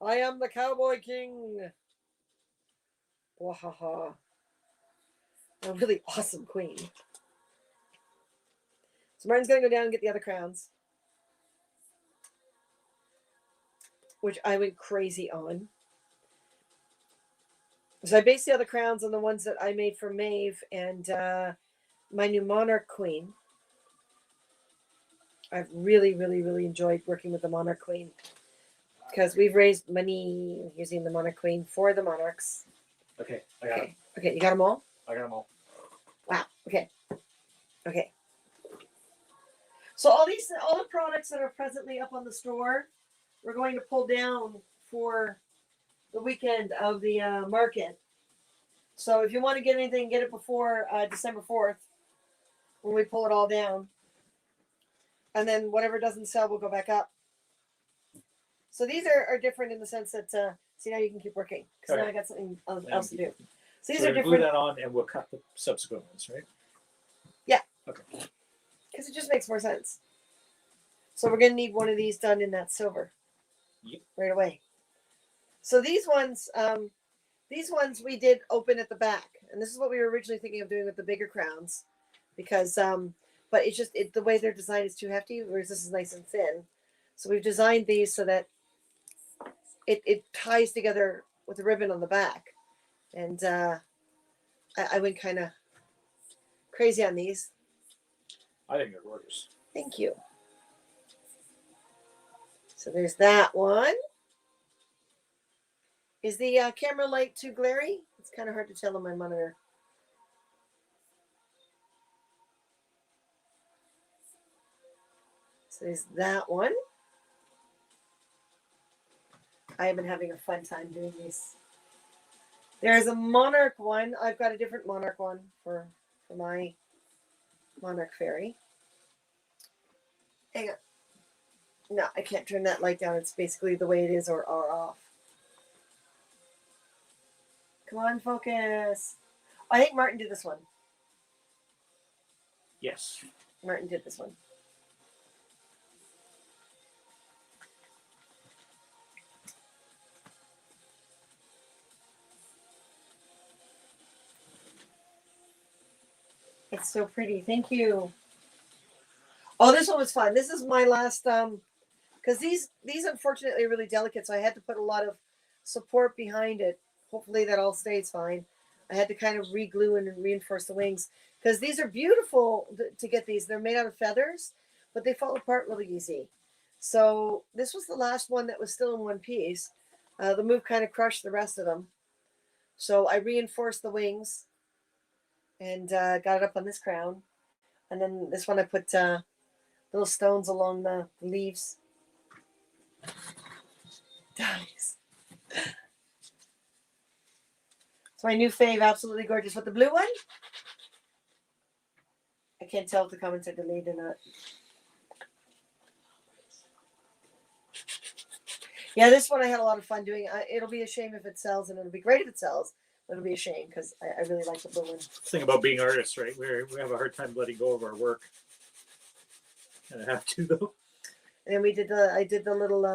I am the Cowboy King! Wahaha. A really awesome queen. So Martin's going to go down and get the other crowns, which I went crazy on. So I based the other crowns on the ones that I made for Maeve and my new Monarch Queen. I've really, really, really enjoyed working with the Monarch Queen because we've raised money using the Monarch Queen for the Monarchs. Okay, I got it. Okay, you got them all? I got them all. Wow. Okay. Okay. So all the products that are presently up on the store, we're going to pull down for the weekend of the market. So if you want to get anything, get it before December 4th when we pull it all down. And then whatever doesn't sell will go back up. So these are different in the sense that, see, now you can keep working. Because now I got something else to do. So these are different. Glue that on and we'll cut the subsequent ones, right? Yeah. Okay. Because it just makes more sense. So we're going to need one of these done in that silver. Yep. Right away. So these ones we did open at the back. And this is what we were originally thinking of doing with the bigger crowns. Because, but it's just, the way they're designed is too hefty, whereas this is nice and thin. So we've designed these so that it ties together with the ribbon on the back. And I went kind of crazy on these. I think it works. Thank you. So there's that one. Is the camera light too glary? It's kind of hard to tell on my monitor. So there's that one. I have been having a fun time doing these. There's a monarch one. I've got a different monarch one for my monarch fairy. Hang on. No, I can't turn that light down. It's basically the way it is or off. Come on, focus. I think Martin did this one. Yes. Martin did this one. It's so pretty. Thank you. Oh, this one was fun. This is my last because these unfortunately are really delicate, so I had to put a lot of support behind it. Hopefully that all stays fine. I had to kind of re-glue and reinforce the wings because these are beautiful to get these. They're made out of feathers, but they fall apart really easy. So this was the last one that was still in one piece. The move kind of crushed the rest of them. So I reinforced the wings and got it up on this crown. And then this one I put little stones along the leaves. Nice. It's my new fave, absolutely gorgeous. With the blue one, I can't tell if the comments are delayed or not. Yeah, this one I had a lot of fun doing. It'll be a shame if it sells, and it'll be great if it sells. But it'll be a shame because I really like the blue one. Thing about being artists, right? We have a hard time letting go of our work. And I have to though. And then I did the little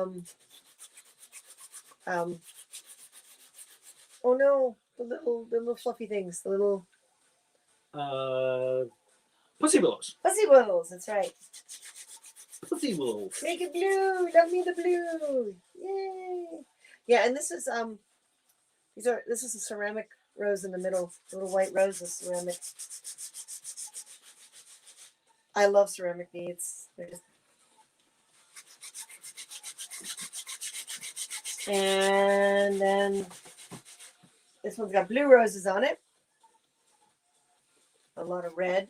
oh no, the little fluffy things, the little Pussy willows. fuzzy willows. That's right. Pussy willows. Make it blue. Love me the blue. Yay! Yeah, and this is this is a ceramic rose in the middle. Little white rose is ceramic. I love ceramic beads. And then this one's got blue roses on it. A lot of red.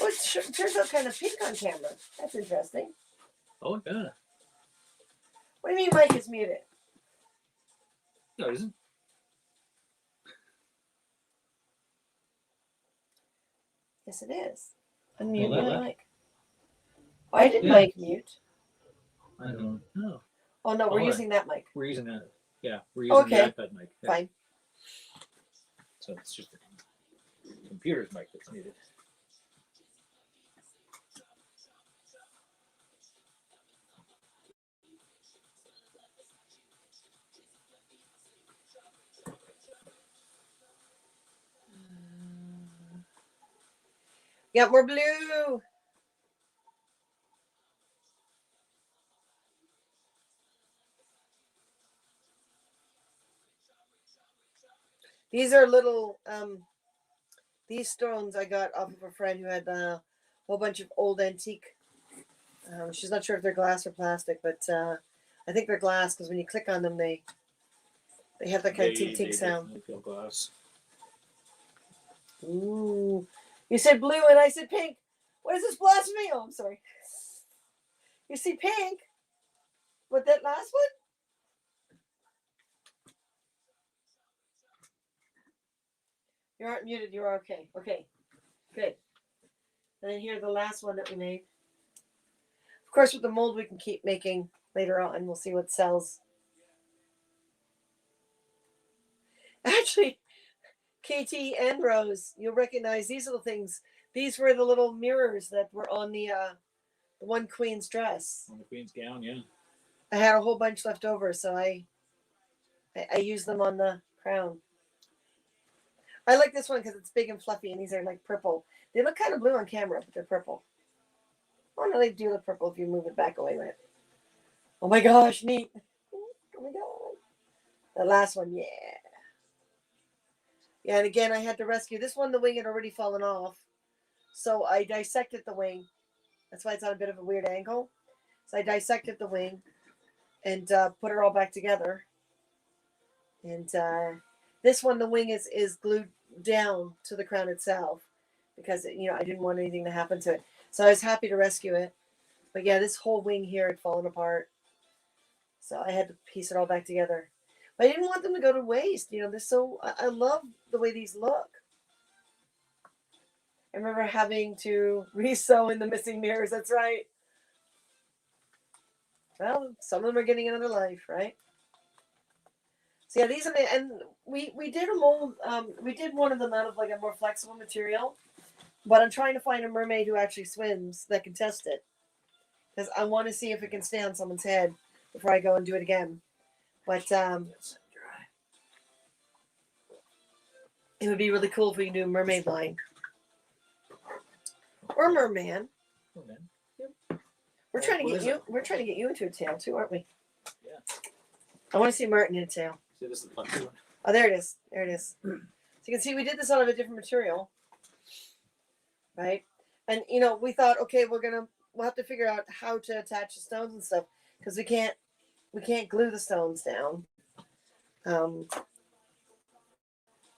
Oh, it turns out kind of pink on camera. That's interesting. Oh, yeah. What do you mean Mike is muted? No, it isn't. Yes, it is. Unmute Well, my mic. Why did Mike mute? I don't know. Oh, no, we're using that mic. We're using that. Yeah, we're using the iPad mic. Yeah. Fine. So it's just the computer's mic that's muted. Got more blue. These are little, these stones I got off of a friend who had a whole bunch of old antique. She's not sure if they're glass or plastic, but I think they're glass because when you click on them, they have that kind of tink sound. They feel glass. Ooh. You said blue and I said pink. What is this blasphemy? Oh, I'm sorry. You see pink, but that last one? You aren't muted. You're okay. Okay. Good. And then here, the last one that we made. Of course, with the mold, we can keep making later on. We'll see what sells. Actually, KT and Rose, you'll recognize these little things. These were the little mirrors that were on the one queen's dress. On the queen's gown, yeah. I had a whole bunch left over, so I used them on the crown. I like this one because it's big and fluffy, and these are like purple. They look kind of blue on camera, but they're purple. Oh no, they do look purple if you move it back away, right? Oh my gosh, neat. Oh my god. The last one, yeah. Yeah, and again, I had to rescue. This one, the wing had already fallen off. So I dissected the wing. That's why it's on a bit of a weird angle. So I dissected the wing and put it all back together. And this one, the wing is glued down to the crown itself because, I didn't want anything to happen to it. So I was happy to rescue it. But yeah, this whole wing here had fallen apart. So I had to piece it all back together. But I didn't want them to go to waste. You know, they're so. I love the way these look. I remember having to re-sew in the missing mirrors. That's right. Well, some of them are getting another life, right? So yeah, these are the, and we did a mold. We did one of them out of like a more flexible material, but I'm trying to find a mermaid who actually swims that can test it, because I want to see if it can stay on someone's head before I go and do it again. But it would be really cool if we can do a mermaid line or merman. Oh, man. We're trying to get you. We're trying to get you into a tail too, aren't we? Yeah. I want to see Martin in a tail. See, this is the fun one. Oh, there it is. There it is. So you can see we did this out of a different material, right? And you know, we thought, okay, we'll have to figure out how to attach the stones and stuff, because we can't glue the stones down.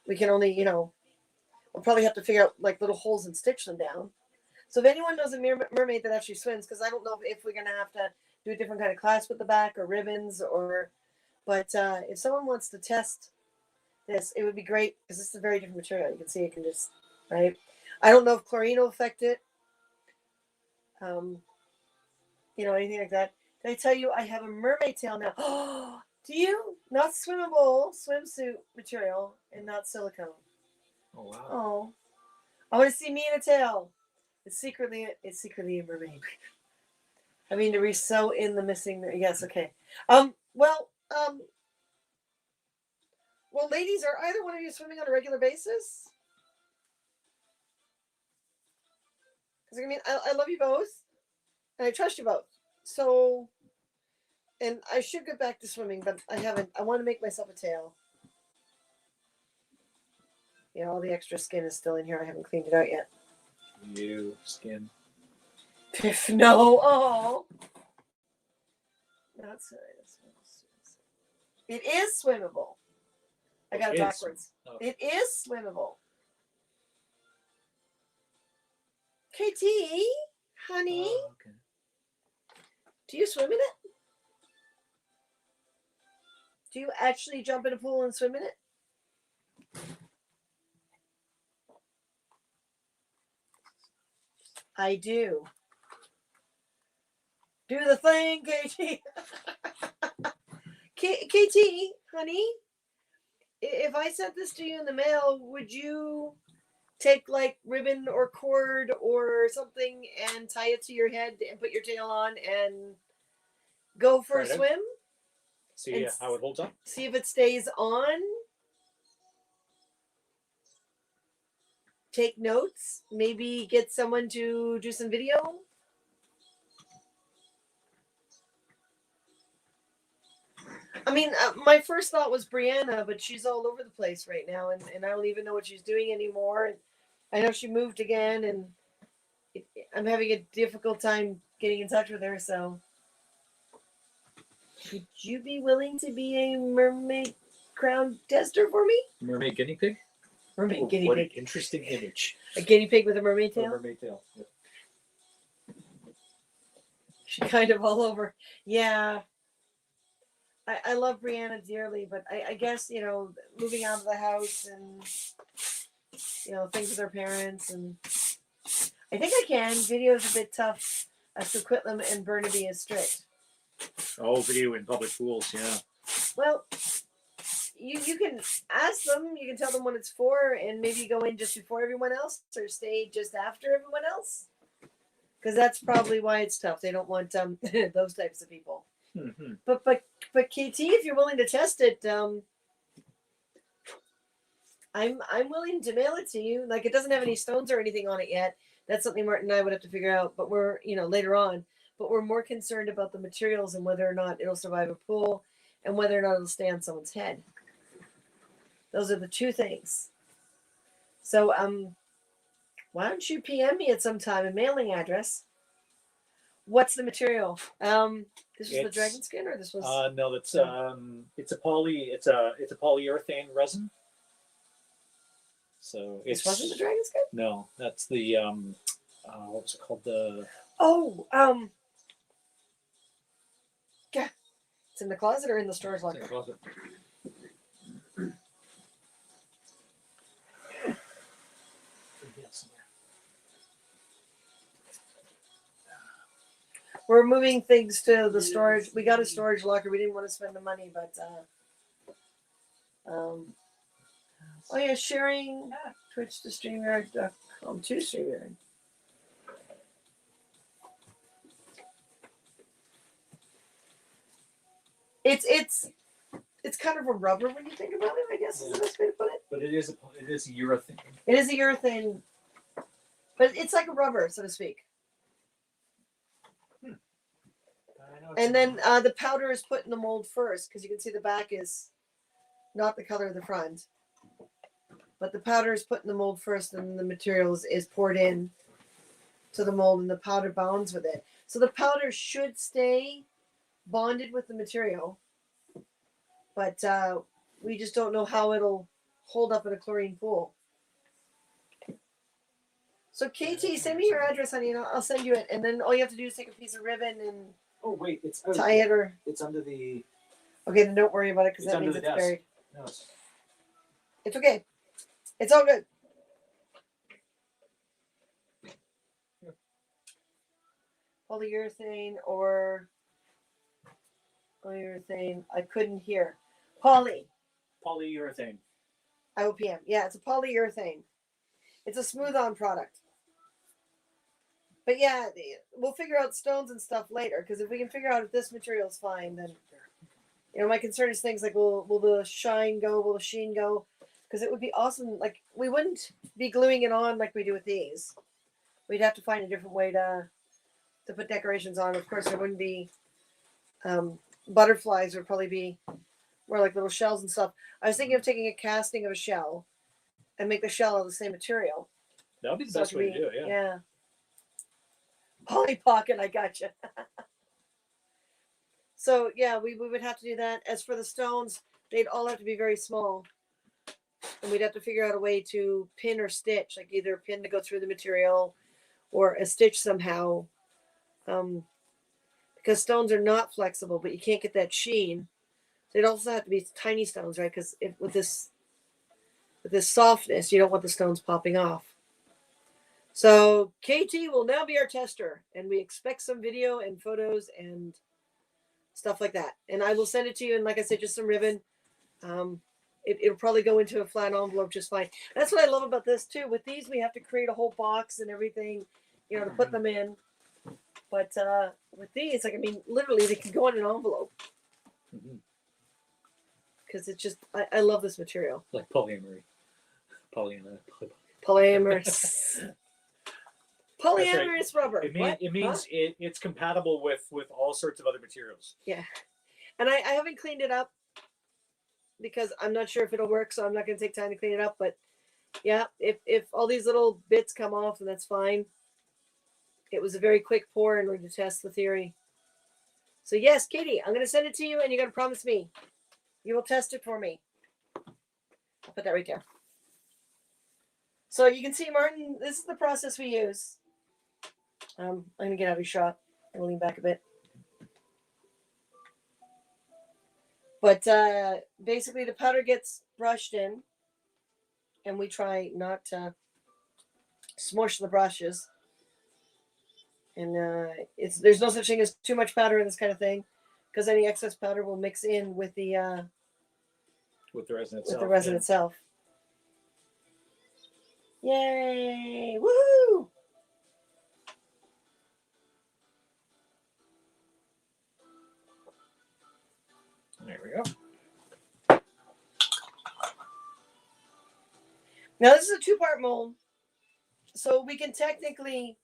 We can only, you know, we'll probably have to figure out like little holes and stitch them down. So if anyone knows a mermaid that actually swims, because I don't know if we're gonna have to do a different kind of clasp at the back or ribbons or, but if someone wants to test this, it would be great, because this is a very different material. You can see it can just, right? I don't know if chlorine will affect it. You know, anything like that. Did I tell you I have a mermaid tail now? Oh, do you? Not swimmable swimsuit material and not silicone. Oh wow. Oh, I want to see me in a tail. It's secretly a mermaid. I mean, to re-sew in the missing. Yes, okay. Well, ladies, are either one of you swimming on a regular basis? Because I mean, I love you both, and I trust you both. So, and I should get back to swimming, but I haven't. I want to make myself a tail. Yeah, all the extra skin is still in here. I haven't cleaned it out yet. You skin. No, oh. That's it is swimmable. I got it backwards. Oh. It is swimmable. KT, honey. Oh, okay. Do you swim in it? Do you actually jump in a pool and swim in it? I do. Do the thing, KT. KT, honey, if I sent this to you in the mail, would you take like ribbon or cord or something and tie it to your head and put your tail on and go for a swim? See how it holds up? See if it stays on. Take notes. Maybe get someone to do some video. I mean, my first thought was Brianna, but she's all over the place right now, and I don't even know what she's doing anymore. And I know she moved again, and I'm having a difficult time getting in touch with her. So, would you be willing to be a mermaid crown tester for me? Mermaid guinea pig? Mermaid guinea pig. What an interesting image. A guinea pig with a mermaid tail? A mermaid tail. Yep. She's kind of all over. Yeah. I love Brianna dearly, but I guess, you know, moving out of the house and, you know, things with her parents, and I think I can. Video is a bit tough. So Quitlam and Burnaby is strict. Oh, video in public pools, yeah. Well, you can ask them. You can tell them what it's for, and maybe go in just before everyone else or stay just after everyone else. Because that's probably why it's tough. They don't want those types of people. Mm-hmm. But KT, if you're willing to test it, I'm willing to mail it to you. Like, it doesn't have any stones or anything on it yet. That's something Martin and I would have to figure out. But we're, you know, later on. But we're more concerned about the materials and whether or not it'll survive a pool, and whether or not it'll stay on someone's head. Those are the two things. So why don't you PM me at some time a mailing address? What's the material? This was the dragon skin, or this was? No, that's it's a polyurethane resin. So this wasn't the dragon skin. No, that's the what was it called? It's in the closet or in the storage It's in the locker? closet. We're moving things to the storage. We got a storage locker. We didn't want to spend the money, but oh yeah, sharing Twitch to streamyard.com to streamyard. It's kind of a rubber when you think about it, I guess is the best way to put it. But it is urethane. It is a urethane, but it's like a rubber, so to speak. And then the powder is put in the mold first, because you can see the back is not the color of the front. But the powder is put in the mold first, and the material is poured in to the mold, and the powder bonds with it. So the powder should stay bonded with the material, but we just don't know how it'll hold up in a chlorine pool. So KT, send me your address, honey, and I'll send you it. And then all you have to do is take a piece of ribbon and wait, it's tie it, or it's under the. Okay, then don't worry about it, because It's that under means the it's desk. buried. No, It's okay. It's all good. Polyurethane or polyurethane. I couldn't hear. polyurethane. IOPM. Yeah, it's a polyurethane. It's a smooth-on product. But yeah, we'll figure out stones and stuff later, because if we can figure out if this material is fine, then, you know, my concern is things like, will the shine go? Will the sheen go? Because it would be awesome. Like, we wouldn't be gluing it on like we do with these. We'd have to find a different way to put decorations on. Of course, there wouldn't be butterflies. Would probably be more like little shells and stuff. I was thinking of taking a casting of a shell and make the shell out of the same material. That would be the So best it could way to do it. Yeah. Yeah. Polly Pocket, I gotcha. So yeah, we would have to do that. As for the stones, they'd all have to be very small. And we'd have to figure out a way to pin or stitch, like either a pin to go through the material or a stitch somehow. Because stones are not flexible, but you can't get that sheen. They'd also have to be tiny stones, right? Because with this softness, you don't want the stones popping off. So KT will now be our tester, and we expect some video and photos and stuff like that. And I will send it to you. And like I said, just some ribbon. It'll probably go into a flat envelope just fine. That's what I love about this too. With these, we have to create a whole box and everything, you know, to put them in. But with these, like, I mean, literally, they can go in an envelope. Because it's just, I love this material. Like polyamory. Polyamorous. Polyamorous right. rubber. It means it's compatible with all sorts of other materials. Yeah. And I haven't cleaned it up because I'm not sure if it'll work, so I'm not going to take time to clean it up. But yeah, if all these little bits come off, then that's fine. It was a very quick pour in order to test the theory. So yes, Katie, I'm going to send it to you, and you got to promise me you will test it for me. I'll put that right there. So you can see, Martin, this is the process we use. I'm going to get out of shot and lean back a bit. But basically, the powder gets brushed in, and we try not to smush the brushes. And there's no such thing as too much powder in this kind of thing, because any excess powder will mix in with the resin itself. Yay! Woohoo! There we go. Now this is a 2-part mold, so we can technically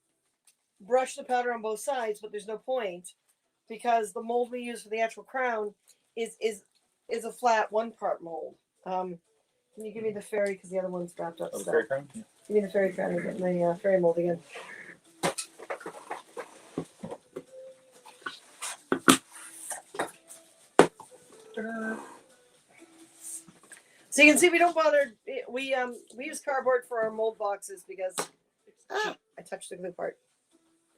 brush the powder on both sides, but there's no point because the mold we use for the actual crown is a flat 1-part mold. Can you give me the fairy, because the other one's wrapped up? Oh, the fairy crown? Yeah. Give me the fairy crown and get my fairy mold again. So you can see we don't bother. We use cardboard for our mold boxes because I touched the glue part.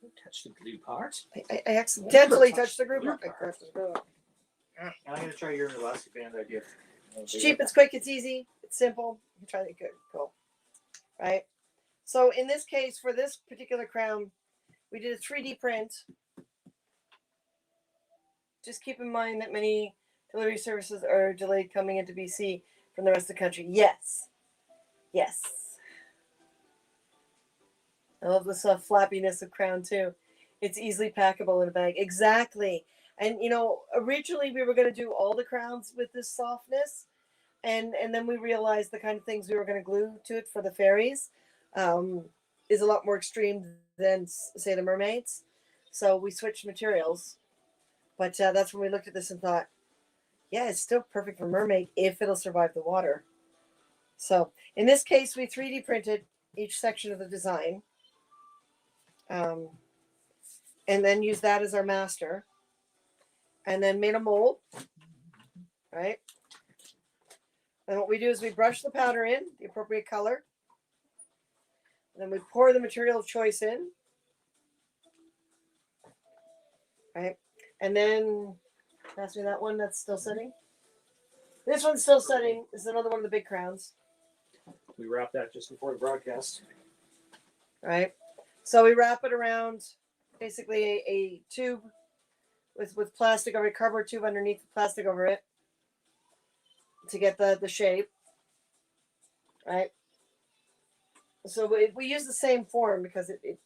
Don't touch the glue part. I accidentally touched the glue part. I'm gonna try your elastic band idea. It's cheap, it's quick, it's easy, it's simple. You can try that. Good, cool. Right? So in this case, for this particular crown, we did a 3D print. Just keep in mind that many delivery services are delayed coming into BC from the rest of the country. Yes. Yes. I love this flappiness of crown too. It's easily packable in a bag. Exactly. And you know, originally we were going to do all the crowns with this softness, and then we realized the kind of things we were going to glue to it for the fairies is a lot more extreme than, say, the mermaids. So we switched materials. But that's when we looked at this and thought, yeah, it's still perfect for mermaid if it'll survive the water. So in this case, we 3D printed each section of the design. And then used that as our master. And then made a mold. Right? And what we do is we brush the powder in, the appropriate color. And then we pour the material of choice in. Right? And then, pass me that one that's still setting. This one's still setting. This is another one of the big crowns. We wrapped that just before the broadcast. Right? So we wrap it around basically a tube with plastic over it, cardboard tube underneath the plastic over it to get the shape. Right? So we use the same form because it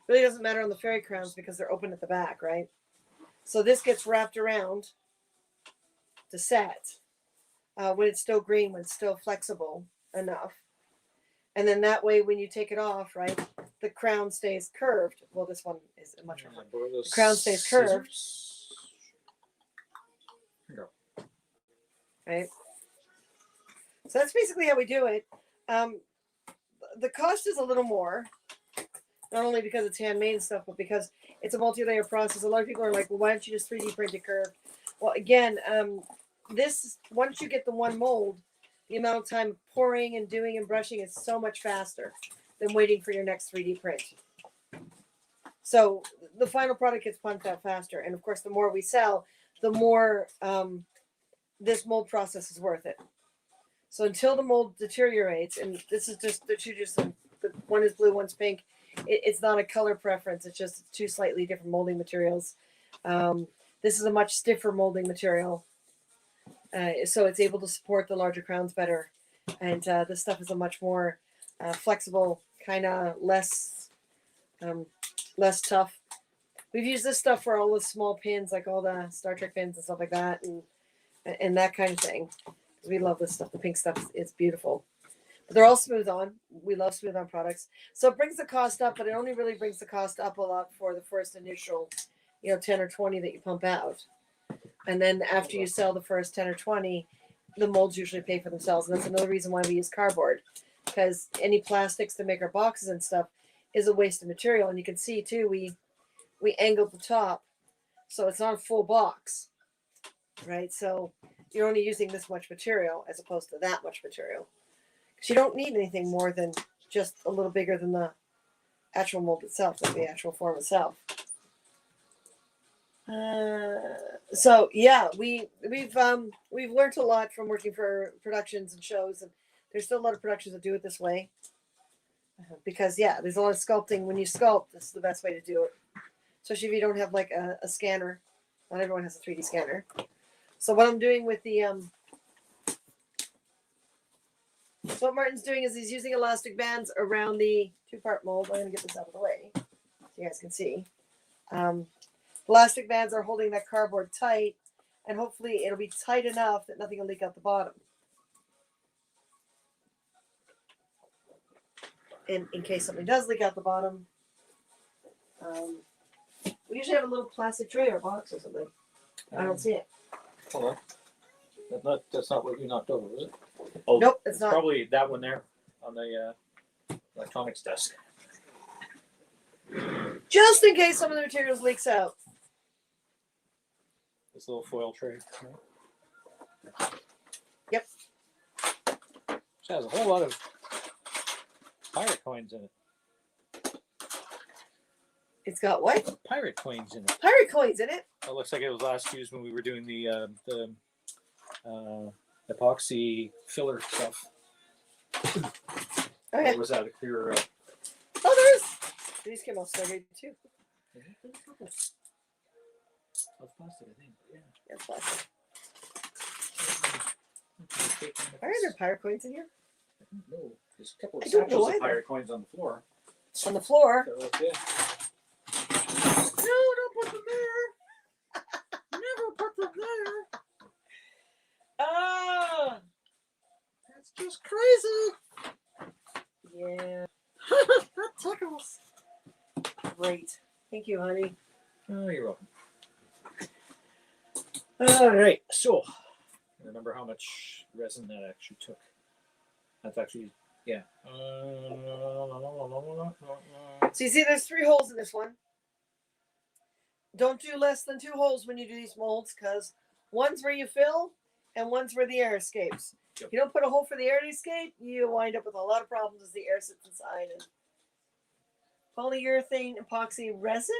really doesn't matter on the fairy crowns because they're open at the back, right? So this gets wrapped around to set when it's still green, when it's still flexible enough. And then that way, when you take it off, right, the crown stays curved. Well, this one is much more. The crown stays curved. Here you go. Right? So that's basically how we do it. The cost is a little more, not only because it's handmade and stuff, but because it's a multi-layer process. A lot of people are like, well, why don't you just 3D print it curved? Well, again, this, once you get the one mold, the amount of time pouring and doing and brushing is so much faster than waiting for your next 3D print. So the final product gets pumped out faster. And of course, the more we sell, the more this mold process is worth it. So until the mold deteriorates, and this is just the two, just the one is blue, one's pink. It's not a color preference. It's just two slightly different molding materials. This is a much stiffer molding material. So it's able to support the larger crowns better. And this stuff is a much more flexible, kind of less tough. We've used this stuff for all the small pins, like all the Star Trek pins and stuff like that, and that kind of thing. We love this stuff. The pink stuff, it's beautiful. But they're all smooth on. We love smooth on products. So it brings the cost up, but it only really brings the cost up a lot for the first initial, 10 or 20 that you pump out. And then after you sell the first 10 or 20, the molds usually pay for themselves. And that's another reason why we use cardboard, because any plastics to make our boxes and stuff is a waste of material. And you can see too, we angled the top, so it's not a full box, right? So you're only using this much material as opposed to that much material. Because you don't need anything more than just a little bigger than the actual mold itself, like the actual form itself. So yeah, we've learned a lot from working for productions and shows, and there's still a lot of productions that do it this way. Because there's a lot of sculpting. When you sculpt, this is the best way to do it. Especially if you don't have like a scanner. Not everyone has a 3D scanner. So what I'm doing with the so what Martin's doing is he's using elastic bands around the two-part mold. I'm going to get this out of the way so you guys can see. Elastic bands are holding that cardboard tight, and hopefully it'll be tight enough that nothing will leak out the bottom. In case something does leak out the bottom, we usually have a little plastic tray or box or something. I don't see it. Hold on. That's not what you knocked over, is it? Oh, nope, it's not. Probably that one there on the electronics desk. Just in case some of the materials leaks out. This little foil tray. Yep. Which has a whole lot of pirate coins in it. It's got what? Pirate coins in it. Pirate coins in it. It looks like it was last used when we were doing the epoxy filler stuff. Oh yeah. Or was that a clear? Oh, there is. These came off so good too. Of plastic, I think. Yeah. Yeah, it's plastic. Are there pirate coins in here? No, there's a couple of I don't know satchels of either. pirate coins on the floor. On the floor. They're like this. No, don't put them there. Never put them there. Ah, That's just crazy. yeah. That tickles. Great. Thank you, honey. Oh, you're welcome. All right, so remember how much resin that actually took. That's actually, yeah. So you see, there's 3 holes in this one. Don't do less than 2 holes when you do these molds, because one's where you fill and one's where the air escapes. Yep. If you don't put a hole for the air to escape, you wind up with a lot of problems as the air sits inside. And polyurethane epoxy resin,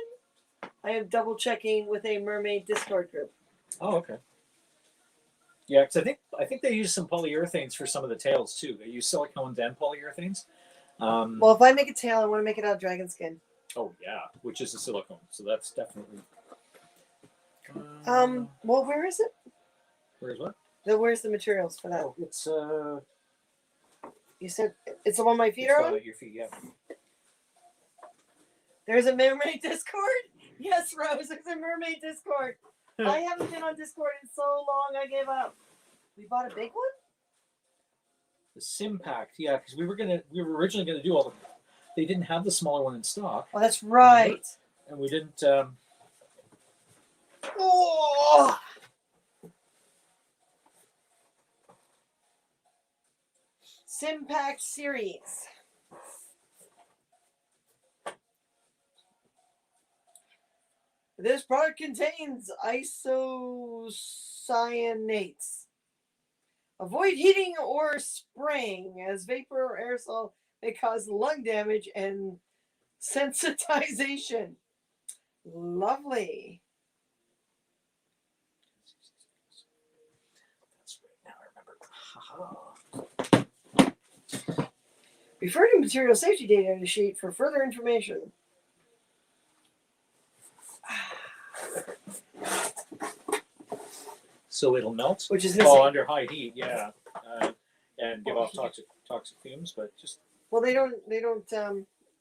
I am double checking with a mermaid Discord group. Oh, okay. Yeah, because I think they use some polyurethanes for some of the tails too. They use silicones and polyurethanes. Well, if I make a tail, I want to make it out of dragon skin. Oh yeah, which is a silicone, so that's definitely. Well, where is it? Where's what? Where's the materials for that? Oh, it's You said it's the one my feet it's are one on? at your feet. Yeah. There's a mermaid Discord? Yes, Rose, there's a mermaid Discord. I haven't been on Discord in so long, I gave up. We bought a big one? The Simpact, yeah, because we were originally gonna do all the. They didn't have the smaller one in stock, Oh, that's right. and we didn't. Oh! Simpact series. This product contains isocyanates. Avoid heating or spraying, as vapor or aerosol may cause lung damage and sensitization. Lovely. That's right. Now I remember. Refer to material safety data sheet for further information. So it'll melt. Which is Oh, missing. under high heat, yeah, and give off toxic fumes, but just. Well, they don't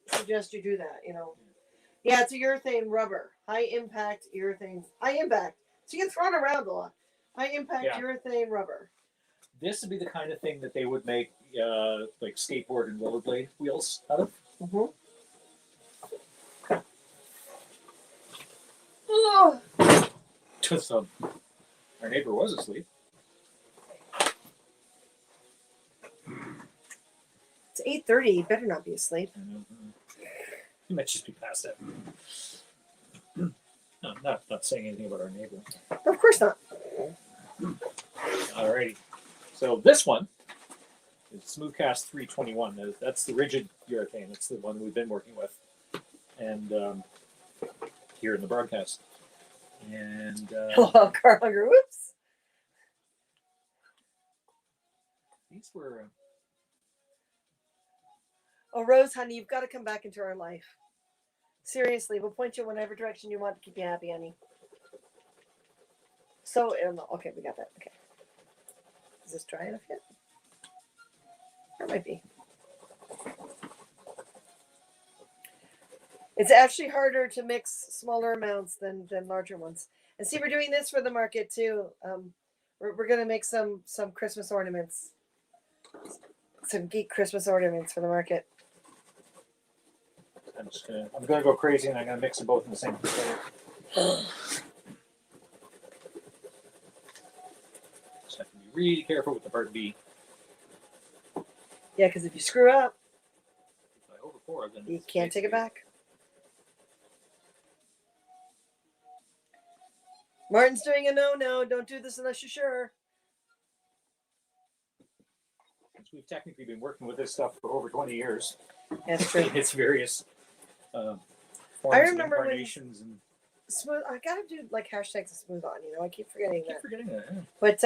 suggest you do that, you know. Yeah, it's a urethane rubber. High impact urethane. High impact. So you get thrown around a lot. High impact Yeah. urethane rubber. This would be the kind of thing that they would make like skateboard and rollerblade wheels out of. Mm-hmm. Oh. Just our neighbor was asleep. It's 8:30. You better not be asleep. He might just be past that. No, not saying anything about our neighbor. Of course not. Alrighty. So this one is Smoothcast 321. That's the rigid urethane. That's the one we've been working with, and here in the broadcast. And Hello, Carl Hunger. Whoops. these were. Oh, Rose, honey, you've got to come back into our life. Seriously, we'll point you in whatever direction you want to keep you happy, honey. So, okay, we got that. Okay. Is this dry enough yet? That might be. It's actually harder to mix smaller amounts than larger ones. And see, we're doing this for the market too. We're gonna make some Christmas ornaments, some geek Christmas ornaments for the market. I'm gonna go crazy, and I'm gonna mix them both in the same container. So I have to be really careful with the part B. Yeah, because if you screw up, If I overpour, then you can't take it back. Martin's doing a no. Don't do this unless you're sure. We've technically been working with this stuff for over 20 years. That's true. It's various forms I and remember when incarnations and Smooth. I gotta do like hashtags of smooth on. I keep forgetting I keep that. forgetting that. Yeah. But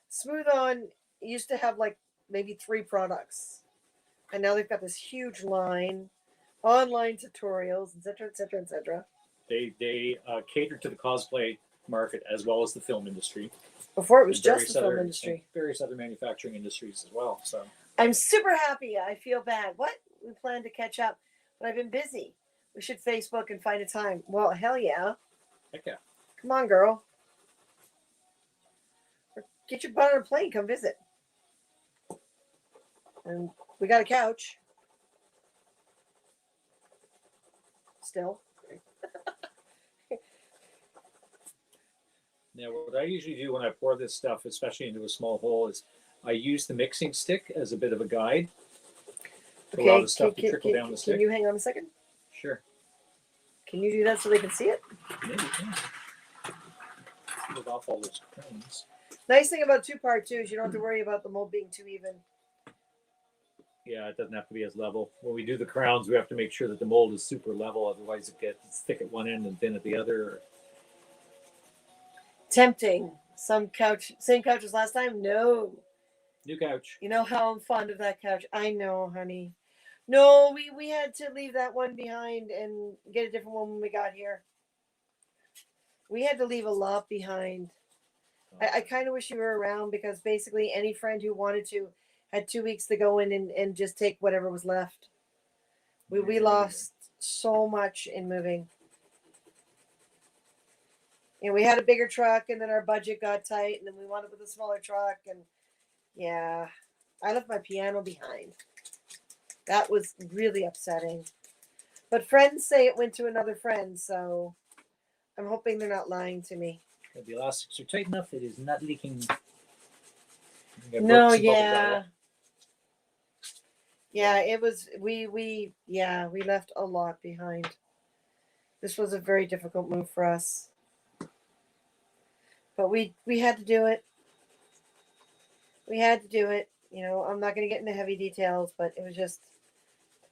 smooth on used to have like maybe 3 products, and now they've got this huge line, online tutorials, etc., etc., etc. They cater to the cosplay market as well as the film industry. Before it was and just the film other, industry. various other manufacturing industries as well. So I'm super happy. I feel bad. What? We plan to catch up, but I've been busy. We should Facebook and find a time. Well, hell yeah. heck yeah. Come on, girl. Or get your butt on a plane. Come visit. And we got a couch. Still. Now, what I usually do when I pour this stuff, especially into a small hole, is I use the mixing stick as a bit of a guide to allow the stuff to trickle down the stick. Can you hang on a second? Sure. Can you do that so they can see it? Maybe. Yeah. Move off all those crumbs. Nice thing about 2-part 2 is you don't have to worry about the mold being too even. Yeah, it doesn't have to be as level. When we do the crowns, we have to make sure that the mold is super level. Otherwise, it gets thick at one end and thin at the other. Tempting. Same couch as last time? No. New couch. You know how I'm fond of that couch. I know, honey. No, we had to leave that one behind and get a different one when we got here. We had to leave a lot behind. I kind of wish you were around because basically any friend who wanted to had 2 weeks to go in and just take whatever was left. We lost so much in moving. We had a bigger truck and then our budget got tight and then we wanted with a smaller truck and yeah, I left my piano behind. That was really upsetting. But friends say it went to another friend, so I'm hoping they're not lying to me. The elastics are tight enough. It is not leaking. No, yeah. Yeah, it was we left a lot behind. This was a very difficult move for us. But we had to do it. We had to do it. I'm not going to get into heavy details, but it was just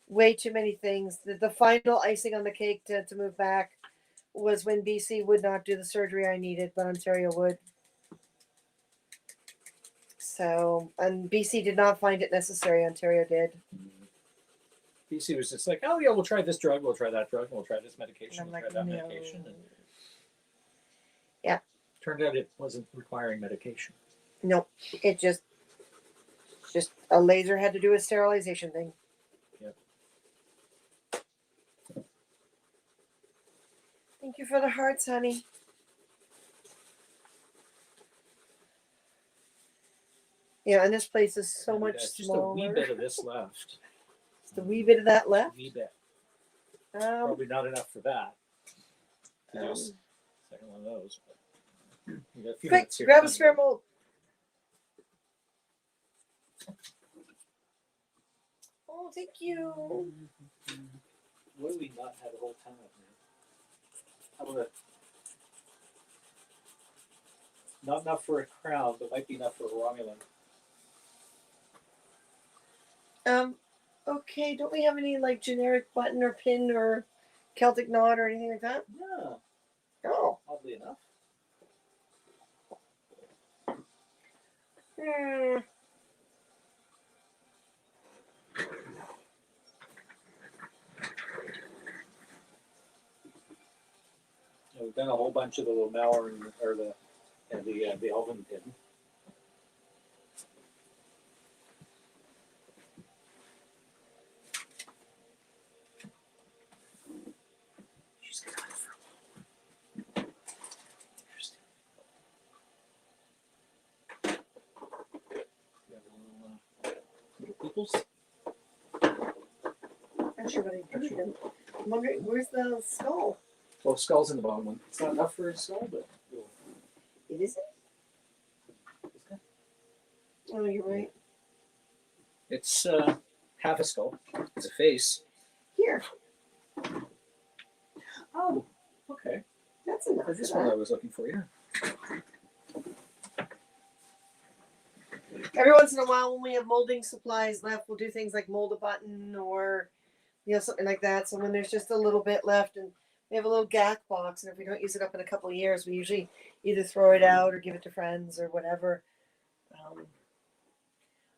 way too many things. The final icing on the cake to move back was when BC would not do the surgery I needed, but Ontario would. So, and BC did not find it necessary. Ontario did. BC was just like, oh yeah, we'll try this drug, we'll try that drug, we'll try this medication, And we'll I'm try like, that no. medication. And yeah. Turned out it wasn't requiring medication. Nope. It just a laser had to do a sterilization thing. Yep. Thank you for the hearts, honey. Yeah, and this place is so And much just smaller. a wee bit of this left. Just a wee bit of that left. A wee bit. Probably not enough for that. Just second one of those. We got a few Quick, minutes here. grab a spare mold. Oh, thank you. What do we not have a whole ton of here? How about not enough for a crown, but might be enough for a Romulan. Okay, don't we have any like generic button or pin or Celtic knot or anything like that? Yeah, Oh. oddly enough. We've done a whole bunch of the Lamauer or the Elven pin. She's got it for a while. Interesting. You have little peoples. Not sure what I do with them. I'm wondering, where's the skull? Well, skull's in the bottom one. It's not enough for a skull, but It isn't? Oh, you're right. it's half a skull. It's a face. Here. Oh, okay. That's enough. That's this for one I that. was looking for, yeah. Every once in a while, when we have molding supplies left, we'll do things like mold a button or something like that. So when there's just a little bit left, and We have a little GAC box, and if we don't use it up in a couple of years, we usually either throw it out or give it to friends or whatever.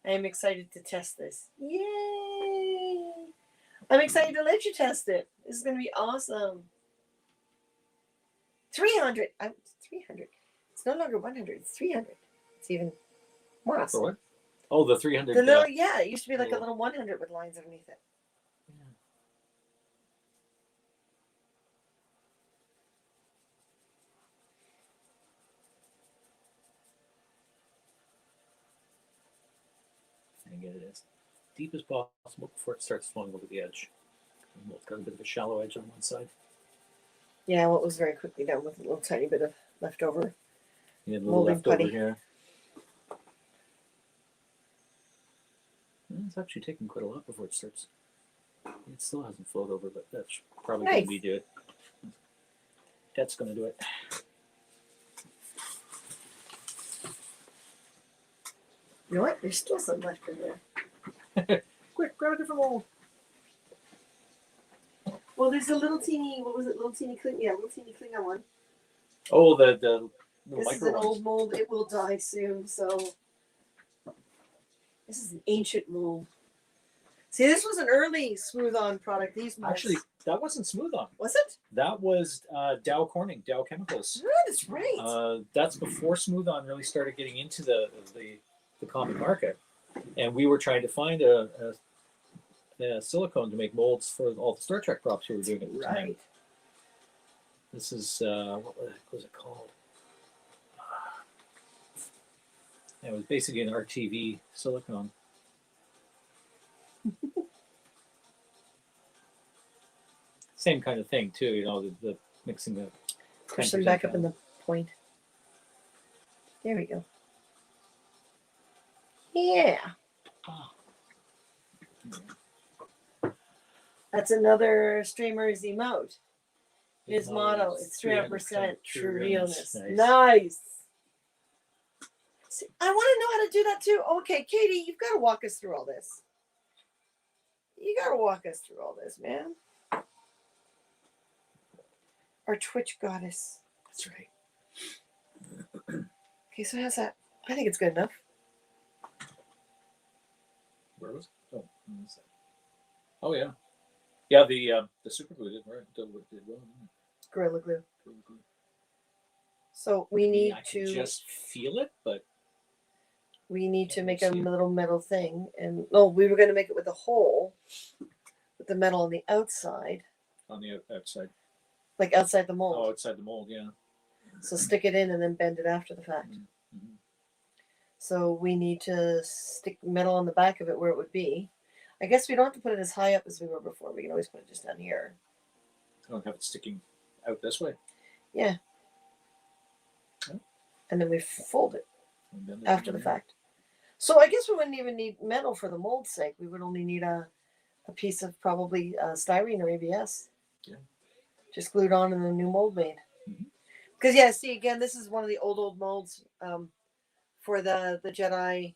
I am excited to test this. Yay! I'm excited to let you test it. This is going to be awesome. 300. 300. It's no longer 100. It's 300. It's even more awesome. For what? Oh, the 300. The little, yeah, it used to be like a little- little 100 with lines underneath it. And get it as deep as possible before it starts flowing over the edge. And it's got a bit of a shallow edge on one side. Yeah, well, it was very quickly done with a little tiny bit of leftover. You had a little Molding left over putty. here. It's actually taking quite a lot before it starts. It still hasn't flowed over, but that's probably Nice. going to be do it. That's going to do it. You know what? There's still some left in there. Quick, grab a different mold. Well, there's a little teeny, what was it? Little teeny clean, yeah, little teeny Klingon one. Oh, the This is micro an ones. old mold. It will die soon, so this is an ancient mold. See, this was an early smooth on product. These molds. Actually, that wasn't smooth on. Was it? That was Dow Corning, Dow Chemicals. Oh, that's right. That's before smooth on really started getting into the common market, and we were trying to find a silicone to make molds for all the Star Trek props we were doing at the time. Right. This is what was it called? It was basically an RTV silicone. Same kind of thing too, you know, the mixing the. Push them back up in the point. There we go. Yeah. Ah. That's another streamer's emote. His motto, it's 300% true realness. Nice. See, I want to know how to do that too. Okay, Katie, you've got to walk us through all this. You got to walk us through all this, man. Our Twitch goddess. That's right. Okay, so how's that? I think it's good enough. Where was it? Oh, where was that? Oh yeah, yeah. The super glue did right. Did well. Didn't it? Gorilla glue. Gorilla glue. So we need I can to just feel it, but make a little metal thing, and we were going to make it with a hole, with the metal on the outside, on the outside. like outside the mold. Oh, outside the mold, yeah. So stick it in and then bend it after the fact. Mm-hmm. So we need to stick metal on the back of it where it would be. I guess we don't have to put it as high up as we were before. We can always put it just down here. I don't have it sticking out this way. Yeah. Oh. And then we fold it And then after the fact. So I guess we wouldn't even need metal for the mold's sake. We would only need a piece of probably styrene or ABS. Yeah. Just glued on and a new mold made. Mhm. Because yeah, see again, this is one of the old molds for the Jedi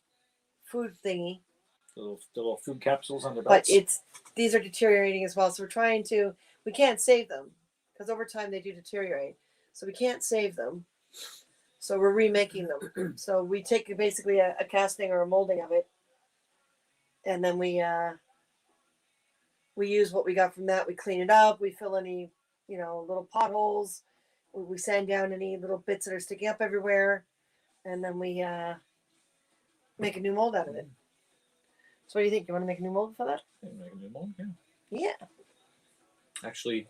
food thingy. The little food capsules on their But belts. these are deteriorating as well. So we can't save them because over time they do deteriorate. So we can't save them. So we're remaking them. So we take basically a casting or a molding of it, and then we use what we got from that. We clean it up. We fill any little potholes. We sand down any little bits that are sticking up everywhere, and then we make a new mold out of it. So what do you think? You want to make a new mold for that? Make a new mold, yeah. Yeah. Actually,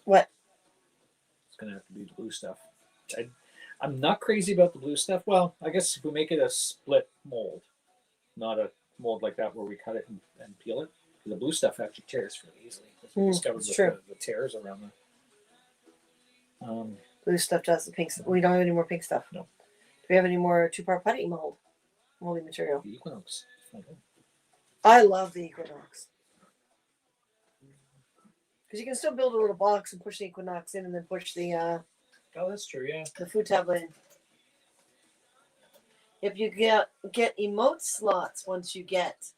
What? it's gonna have to be the blue stuff. I'm not crazy about the blue stuff. Well, I guess if we make it a split mold, not a mold like that where we cut it and peel it, the blue stuff actually tears fairly easily. As we discovered it's with true. the tears around the. Blue stuff does the pink stuff. We don't have any more pink stuff. No. Do we have any more 2-part putty molding material? The Equinox. I love the Equinox. Because you can still build a little box and push the Equinox in and then push the Oh, that's true. Yeah. the food tablet in. If you get emote slots once you get.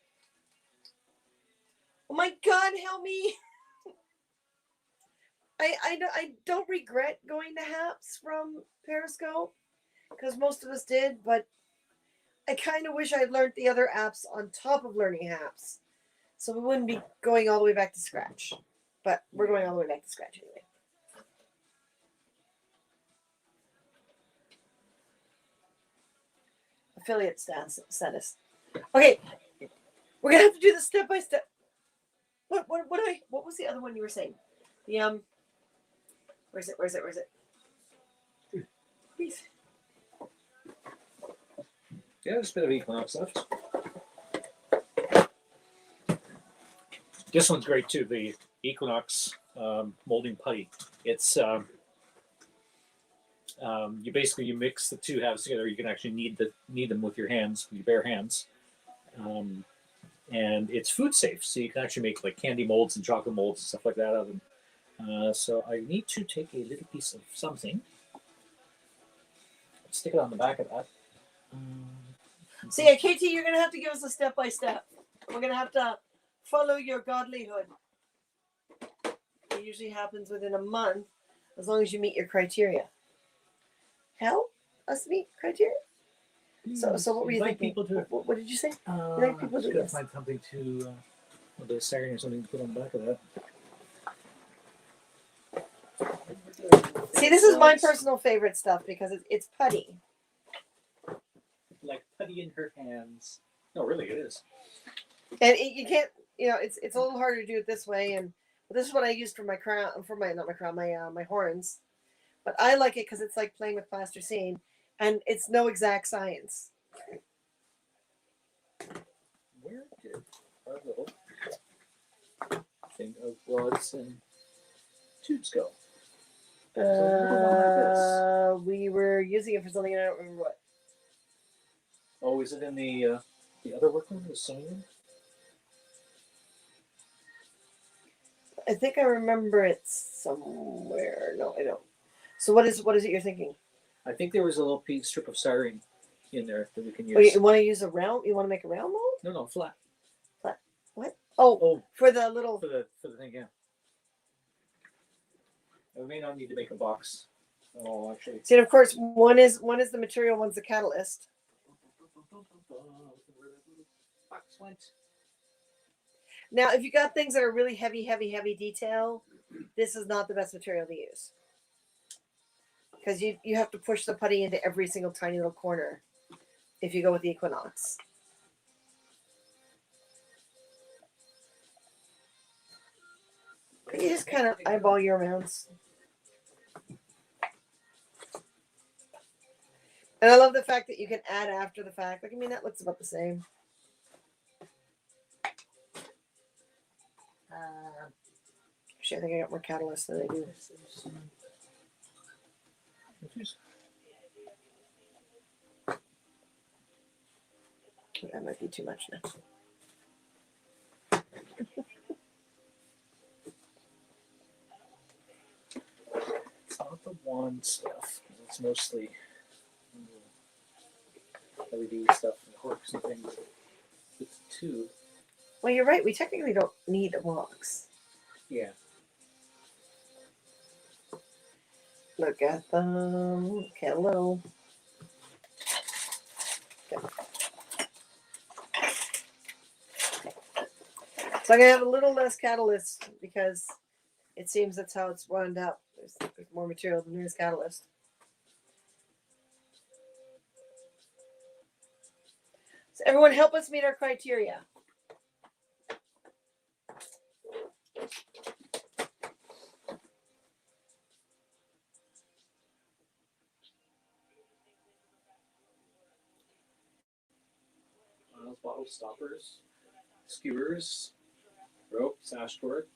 Oh my God, help me! I don't regret going to HAPS from Periscope because most of us did, but I kind of wish I'd learned the other apps on top of learning HAPS, so we wouldn't be going all the way back to scratch. But we're going all the way back to scratch anyway. Affiliate status. Okay, we're gonna have to do this step by step. What was the other one you were saying? The where's it? Please. Yeah, there's a bit of Equinox left. This one's great too. The Equinox molding putty. It's you basically mix the two halves together. You can actually knead them with your hands, with your bare hands, and it's food safe. So you can actually make like candy molds and chocolate molds and stuff like that out of them. So I need to take a little piece of something, stick it on the back of that. So yeah, KT, you're gonna have to give us a step by step. We're gonna have to follow your godlyhood. It usually happens within a month, as long as you meet your criteria. Help us meet criteria. So what were you thinking? What did you say? Like people do this. Find something to a bit of sagging or something to put on the back of that. See, this is my personal favorite stuff because it's putty. Like putty in her hands. No, really, it is. And you can't, it's a little harder to do it this way. And this is what I used for my crown, my horns. But I like it because it's like playing with plasticine, and it's no exact science. Where did our little thing of rods and tubes go? We were using it for something, and I don't remember what. Oh, is it in the other workroom, the sewing room? I think I remember it somewhere. No, I don't. So what is it you're thinking? I think there was a little strip of styrene in there that we can use. Oh, you want to use a round? You want to make a round mold? No, flat. Flat. What? Oh, for the little. For the thing, yeah. We may not need to make a box. Oh, actually. See, and of course, one is the material, one's the catalyst. Box went. Now, if you got things that are really heavy detail, this is not the best material to use. Because you have to push the putty into every single tiny little corner if you go with the Equinox. But you just kind of eyeball your amounts. And I love the fact that you can add after the fact. Like, I mean, that looks about the same. Actually, I think I got more catalyst than I do. That might be too much now. It's not the wand stuff. It's mostly LED stuff and corks and things. It's two. Well, you're right. We technically don't need a box. Yeah. Look at them. Hello. Okay. So I'm going to have a little less catalyst because it seems that's how it's wound up. There's more material than there is catalyst. So everyone help us meet our criteria. Bottle stoppers, skewers, rope, sash cord,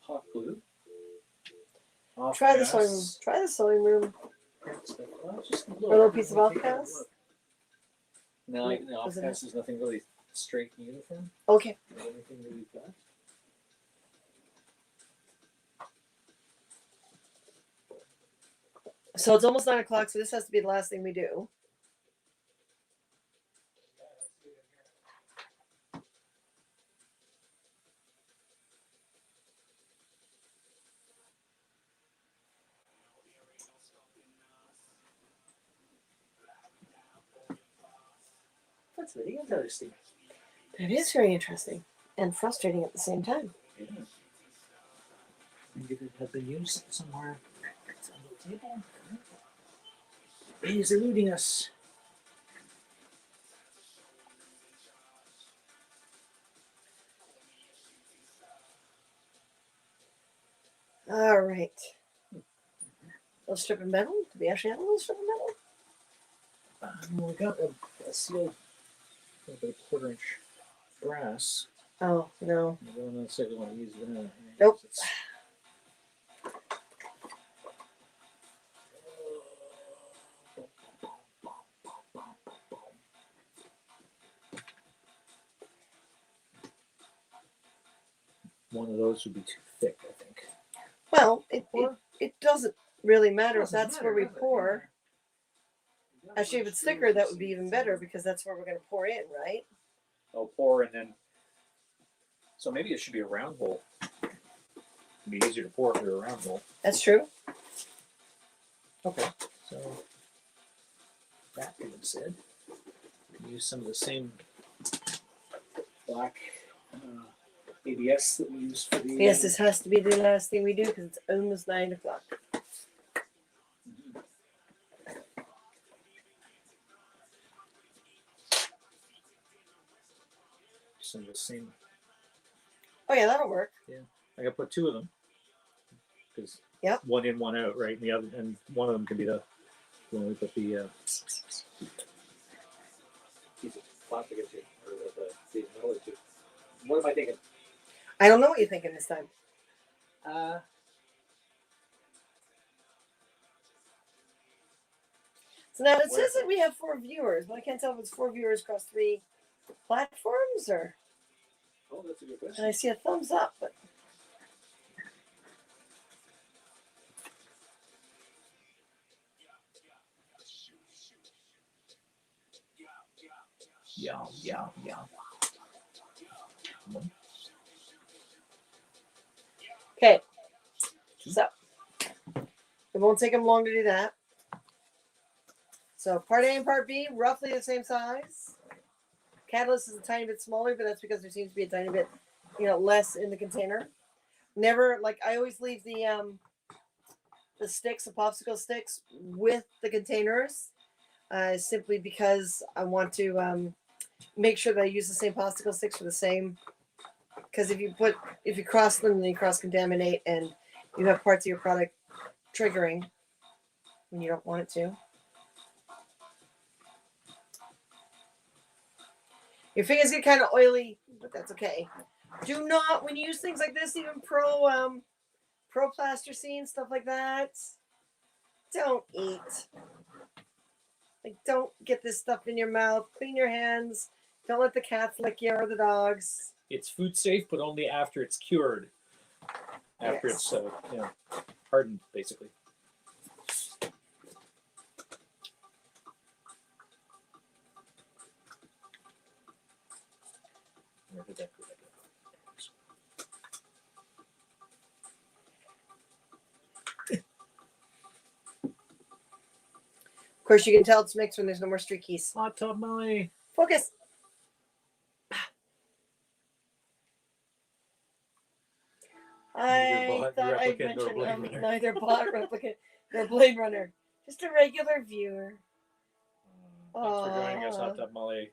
hot glue. Try the sewing room. Try the sewing room. Just A little piece of off-cast. No, off-cast is nothing really straight and uniform. Okay. Everything that we've got. So it's almost 9 o'clock, so this has to be the last thing we do. That's very interesting. It is very interesting and frustrating at the same time. Yeah. Maybe it had been used somewhere. It's on the table. He is eluding us. All right. Little strip of metal. Do we actually have a little strip of metal? We got a sealed, a bit of quarter-inch brass. Oh, no. I don't necessarily want to use that. Nope. One of those would be too thick, I think. Well, it doesn't really matter if Doesn't that's matter, where we does it? pour. Actually, if it's thicker, that would be even better because that's where we're going to pour in, right? I'll pour and then. So maybe it should be a round hole. It'd be easier to pour if they're a round hole. That's true. Okay. So that being said, use some of the same black ABS that we use for the. Yes, this has to be the last thing we do because it's almost 9 o'clock. Some of the same. Oh, yeah, that'll work. I gotta put two of them because Yep. one in, one out, right? And the other, and one of them can be the when we put the piece of plastic into, or the metal into. What am I thinking? I don't know what you're thinking this time. So now it says that we have 4 viewers, but I can't tell if it's 4 viewers across 3 platforms or. Oh, that's a good question. And I see a thumbs up, but Yeah. okay. So it won't take them long to do that. So part A and part B, roughly the same size. Catalyst is a tiny bit smaller, but that's because there seems to be a tiny bit, less in the container. Never, like, I always leave the sticks, the popsicle sticks, with the containers, simply because I want to make sure that I use the same popsicle sticks for the same. Because if you cross them, then you cross contaminate, and you have parts of your product triggering when you don't want it to. Your fingers get kind of oily, but that's okay. Do not, when you use things like this, even pro plasticine, stuff like that, don't eat. Like, don't get this stuff in your mouth. Clean your hands. Don't let the cats lick you or the dogs. It's food safe, but only after it's cured. After Yes. it's hardened, basically. Where did that go? Of course, you can tell it's mixed when there's no more streakies. Hot tub Molly. Focus. I thought I'd mentioned I'm neither bot replicant nor Blade Runner. Just a regular viewer. Thanks for joining us, Hot Tub Molly.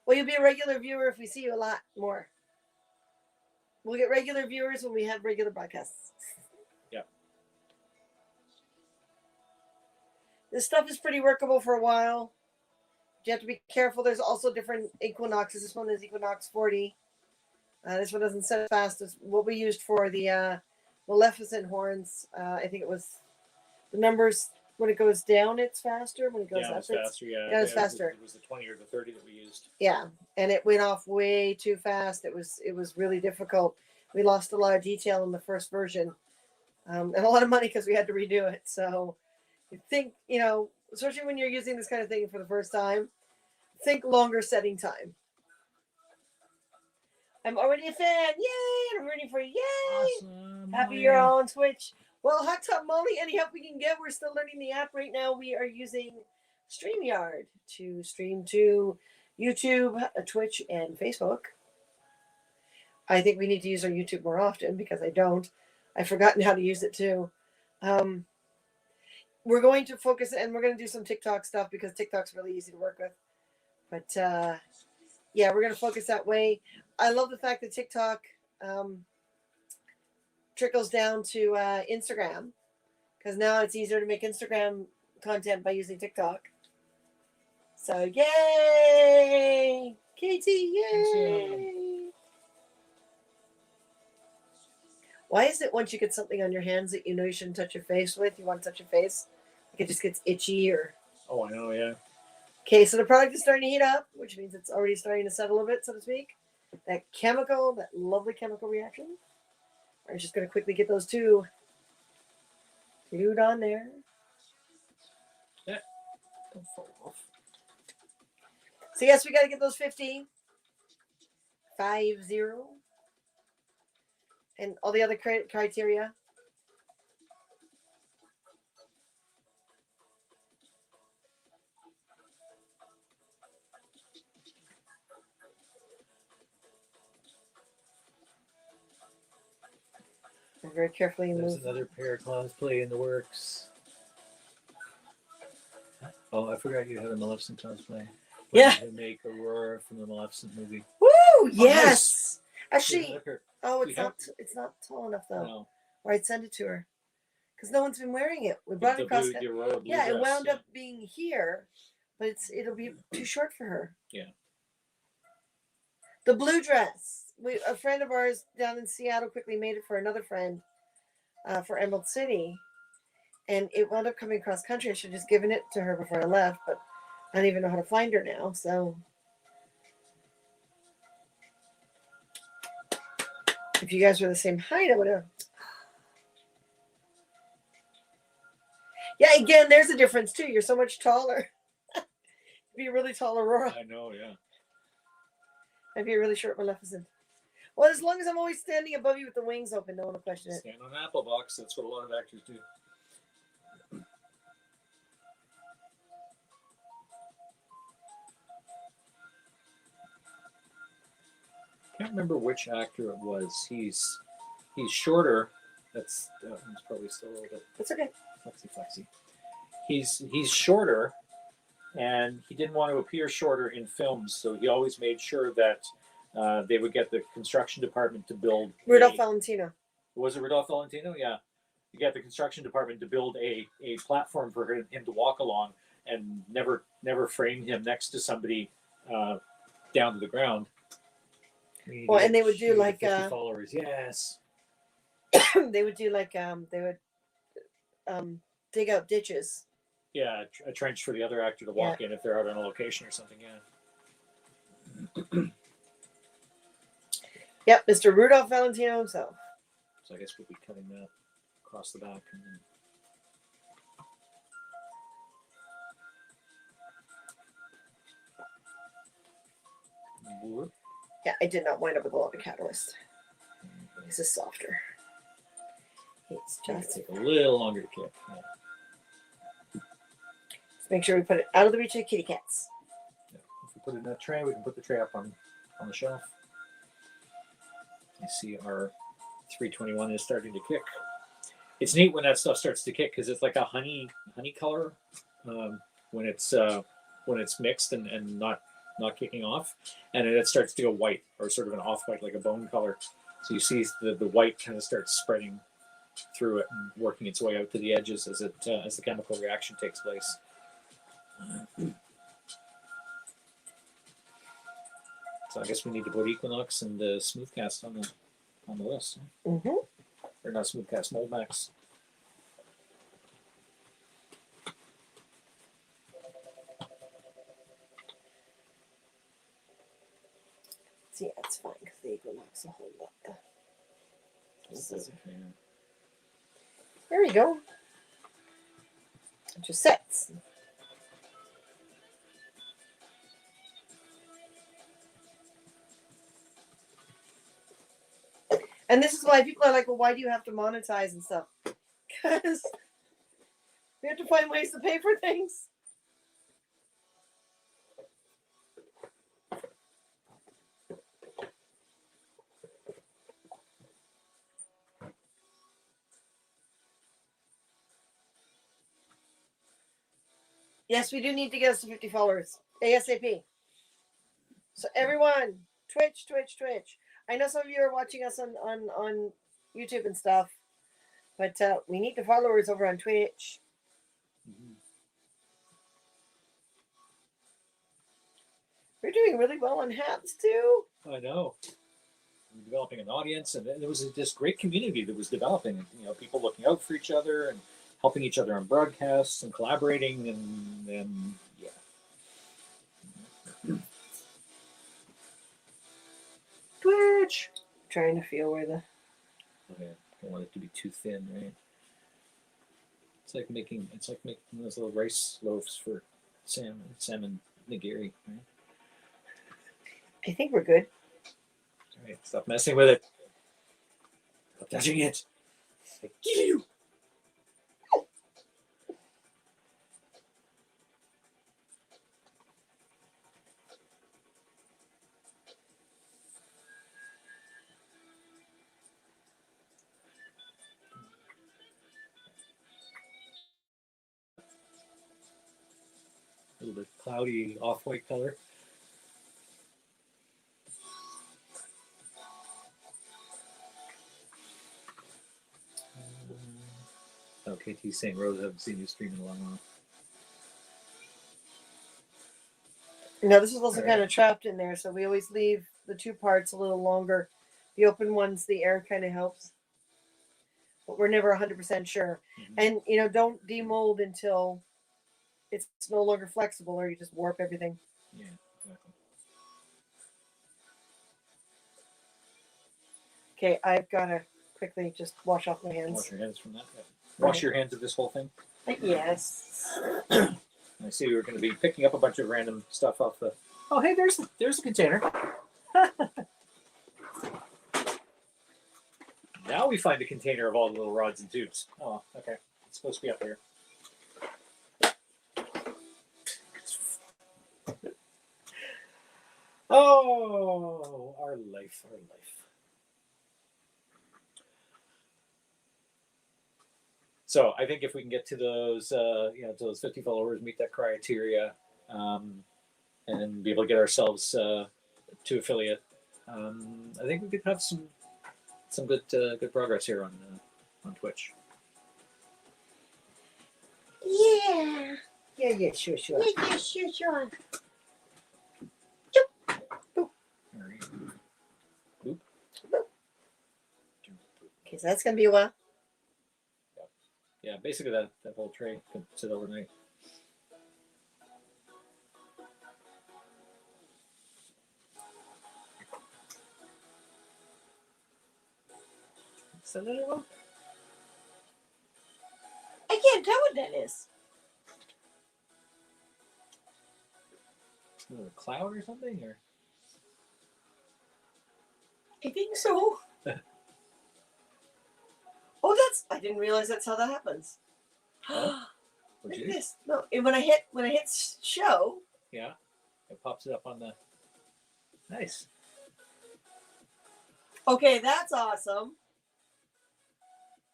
Well, you'll be a regular viewer if we see you a lot more. We'll get regular viewers when we have regular broadcasts. Yeah. This stuff is pretty workable for a while. You have to be careful. There's also different Equinoxes. This one is Equinox 40. This one doesn't set fast as what we used for the Maleficent horns. I think it was the numbers. When it goes down, it's faster. When it goes up, it's faster. Yeah, it's faster. It was the 20 or the 30 that we used. Yeah, and it went off way too fast. It was really difficult. We lost a lot of detail in the first version, and a lot of money because we had to redo it. So, you think, especially when you're using this kind of thing for the first time, think longer setting time. I'm already a fan. Yay! And I'm rooting for you. Yay! Awesome. Happy you're all on Twitch. Well, Hot Tub Molly, any help we can get? We're still learning the app right now. We are using StreamYard to stream to YouTube, Twitch, and Facebook. I think we need to use our YouTube more often because I don't. I've forgotten how to use it too. We're going to focus, and we're going to do some TikTok stuff because TikTok's really easy to work with. But yeah, we're going to focus that way. I love the fact that TikTok trickles down to Instagram because now it's easier to make Instagram content by using TikTok. So yay, Katie, yay! Why is it once you get something on your hands that you know you shouldn't touch your face with, you want to touch your face? Like it just gets itchy or... Oh, I know, yeah. Okay, so the product is starting to heat up, which means it's already starting to settle a bit, so to speak. That lovely chemical reaction. I'm just going to quickly get those two glued on there. Yeah. Don't fall off. So yes, we got to get those 50. 50. And all the other criteria. And very carefully There's move. another pair of cosplay in the works. Oh, I forgot you had a Maleficent cosplay. Yeah. To make Aurora from the Maleficent movie. Woo! Yes. Actually, Actually, it's not tall enough though. no. Or I'd send it to her because no one's been wearing it. We brought it across. The Aurora blue Yeah, it dress, wound up being here, but it'll be too short for her. Yeah. The blue dress. A friend of ours down in Seattle quickly made it for another friend for Emerald City, and it wound up coming across country. I should have just given it to her before I left, but I don't even know how to find her now. So if you guys were the same height, I would have. Yeah, again, there's a difference too. You're so much taller. Be a really tall Aurora. I know, yeah. I'd be a really short Maleficent. Well, as long as I'm always standing above you with the wings open, no one will question it. Stand on an apple box. That's what a lot of actors do. Can't remember which actor it was. He's shorter. That's he's probably still a little bit That's okay. flexy. He's shorter, and he didn't want to appear shorter in films, so he always made sure that they would get the construction department to build. Rudolph Valentino. Was it Rudolph Valentino? Yeah. You get the construction department to build a platform for him to walk along, and never frame him next to somebody down to the ground. Well, and they would do like 50 followers. Yes. they would do like they would dig out ditches. Yeah, a trench for the other actor to walk in if they're out on a location or something. Yeah. Yep, Mr. Rudolph Valentino himself. So I guess we'll be cutting that across the back. And then... Yeah, I did not wind up with a lot of catalyst. This is softer. It's just take a little longer to kick. Yeah. Let's make sure we put it out of the reach of the kitty cats. Yeah. If we put it in a tray, we can put the tray up on the shelf. You see our 321 is starting to kick. It's neat when that stuff starts to kick because it's like a honey color when it's mixed and not kicking off, and then it starts to go white or sort of an off-white, like a bone color. So you see the white kind of starts spreading through it and working its way out to the edges as the chemical reaction takes place. So I guess we need to put Equinox and the Smoothcast on the list. Mm-hmm. Or not Smoothcast, Moldmax. See, that's fine because the Equinox will hold up the scissor. There we go. It just sets. And this is why people are like, well, why do you have to monetize and stuff? Because we have to find ways to pay for things. Yes, we do need to get us to 50 followers ASAP. So everyone, Twitch. I know some of you are watching us on YouTube and stuff, but we need the followers over on Twitch. Mhm. We're doing really well on hats too. I know. We're developing an audience, and there was this great community that was developing. You know, people looking out for each other and helping each other on broadcasts and collaborating, and yeah. Twitch. Trying to feel where the Okay, don't want it to be too thin, right? It's like making those little rice loaves for Sam and nigiri, right? I think we're good. All right, stop messing with it. Stop touching it. I kill you. A little bit cloudy, off-white color. Oh, KT's saying, Rose, I haven't seen you stream in a long while. Now this is also kind of trapped in there, so we always leave the two parts a little longer. The open ones, the air kind of helps, but we're never 100% sure. Mhm. And don't demold until it's no longer flexible, or you just warp everything. Yeah, exactly. Okay, I've got to quickly just wash off my hands. Wash your hands from that. Yeah. Wash Right. your hands of this whole thing. Yes. I see we're going to be picking up a bunch of random stuff off the. Oh, hey, there's a container. Now we find a container of all the little rods and tubes. Oh, okay. It's supposed to be up here. Oh, our life. So I think if we can get to those, to those 50 followers, meet that criteria, and be able to get ourselves to affiliate, I think we could have some good progress here on Twitch. Yeah. Yeah, sure. Yeah, sure. All right. Boop. Okay, so that's going to be a while. Yeah, basically that whole tray could sit overnight. So little. I can't tell what that is. A cloud or something, or I think so. I didn't realize that's how that happens. Oh, Look would at you? this. No, and when I hit show. Yeah, it pops it up on the. Nice. Okay, that's awesome.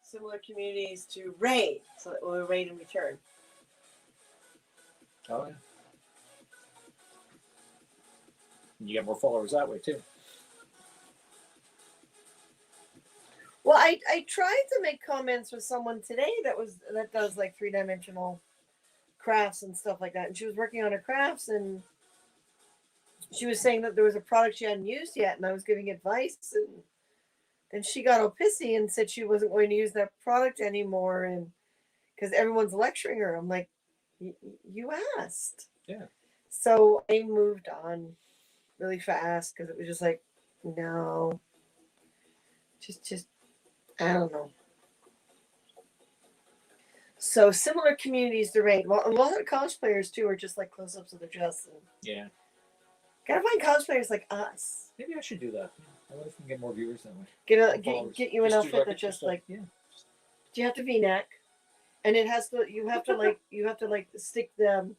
Similar communities to raid, so that we'll raid in return. Oh yeah. And you get more followers that way too. Well, I tried to make comments with someone today that does like 3-dimensional crafts and stuff like that, and she was working on her crafts, and she was saying that there was a product she hadn't used yet, and I was giving advice, and then she got all pissy and said she wasn't going to use that product anymore, and because everyone's lecturing her. I'm like, you asked. Yeah. So I moved on really fast because it was just like, no, just I don't know. So similar communities to raid. Well, a lot of cosplayers too are just like close-ups of their dress. And Yeah. gotta find cosplayers like us. Maybe I should do that. I wonder if we can get more viewers that way. Get you an Just do outfit like that just stuff. like Yeah. you have to V-neck, and it has to. You have to like stick the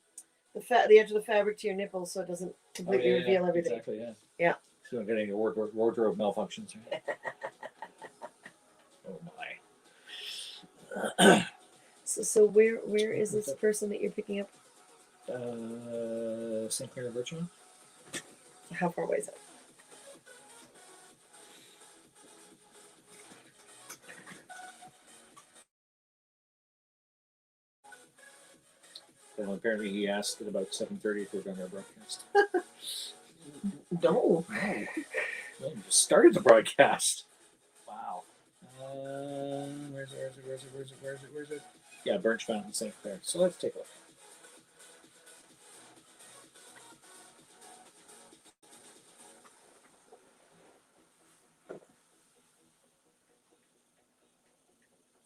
edge of the fabric to your nipples so it doesn't completely reveal everything. Exactly. Yeah. Yeah. So you don't get any wardrobe malfunctions. Right? Oh my. So where is this person that you're picking up? St. Clair of Richmond. How far away is it? Well, apparently he asked at about 7:30 if we're going to broadcast. No. No, we just started the broadcast. Wow. Where's it? Yeah, Birch Fountain, St. Clair. So let's take a look.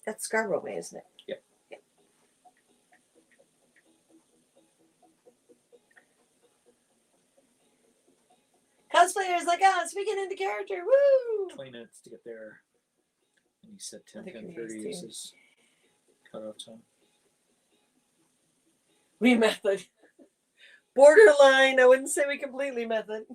That's Scarborough Way, isn't it? Yep. Yeah. Cosplayers like us, we get into character. Woo! 20 minutes to get there. And he said I think 10:30 we is used his cutoff time. We method. Borderline. I wouldn't say we completely method.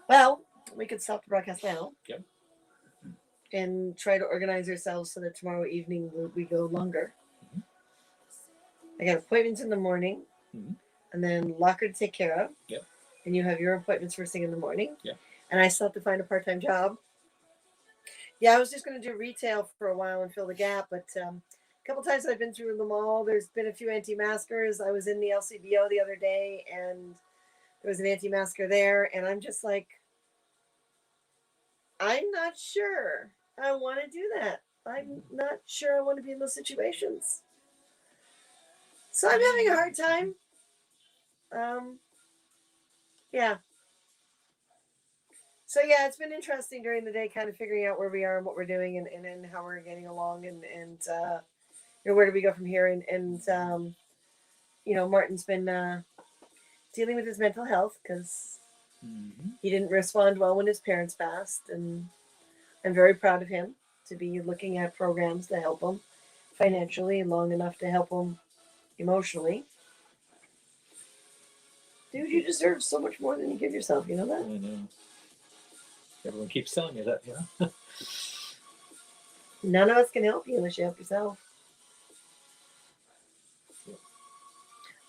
Well, we could stop the broadcast now. Yep. And try to organize ourselves so that tomorrow evening we go longer. Mhm. I got appointments in the morning, Mhm. and then locker to take care of. Yep. And you have your appointments first thing in the morning. Yep. And I still have to find a part-time job. Yeah, I was just going to do retail for a while and fill the gap, but a couple times I've been through the mall. There's been a few anti-maskers. I was in the LCBO the other day, and there was an anti-masker there, and I'm just like, I'm not sure I want to do that. I'm not sure I want to be in those situations. So I'm having a hard time. Yeah. So yeah, it's been interesting during the day, kind of figuring out where we are and what we're doing, and how we're getting along, and where do we go from here, and Martin's been dealing with his mental health because he didn't respond well when his parents passed, and I'm very proud of him to be looking at programs to help him financially long enough to help him emotionally. Dude, you deserve so much more than you give yourself. You know that? I know. Everyone keeps telling you that, yeah. None of us can help you unless you help yourself.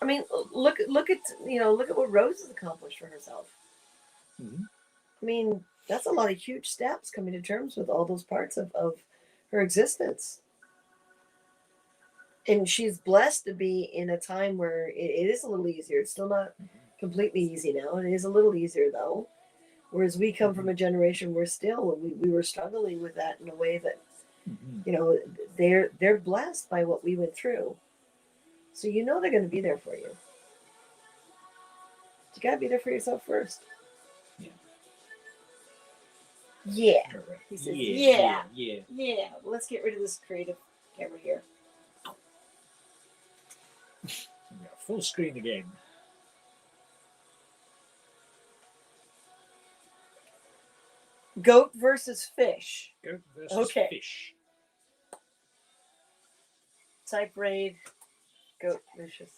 I mean, look at what Rose has accomplished for herself. Mm-hmm. I mean, that's a lot of huge steps coming to terms with all those parts of her existence. And she's blessed to be in a time where it is a little easier. It's still not completely easy now. It is a little easier though. Whereas we come from a generation where still we were struggling with that in a way that, they're blessed by what we went through. So they're going to be there for you. You got to be there for yourself first. Yeah. He says, yeah. Well, let's get rid of this creative camera here. Yeah, full screen again. Goat versus fish. Goat versus Okay. fish. Type raid. Goat vicious.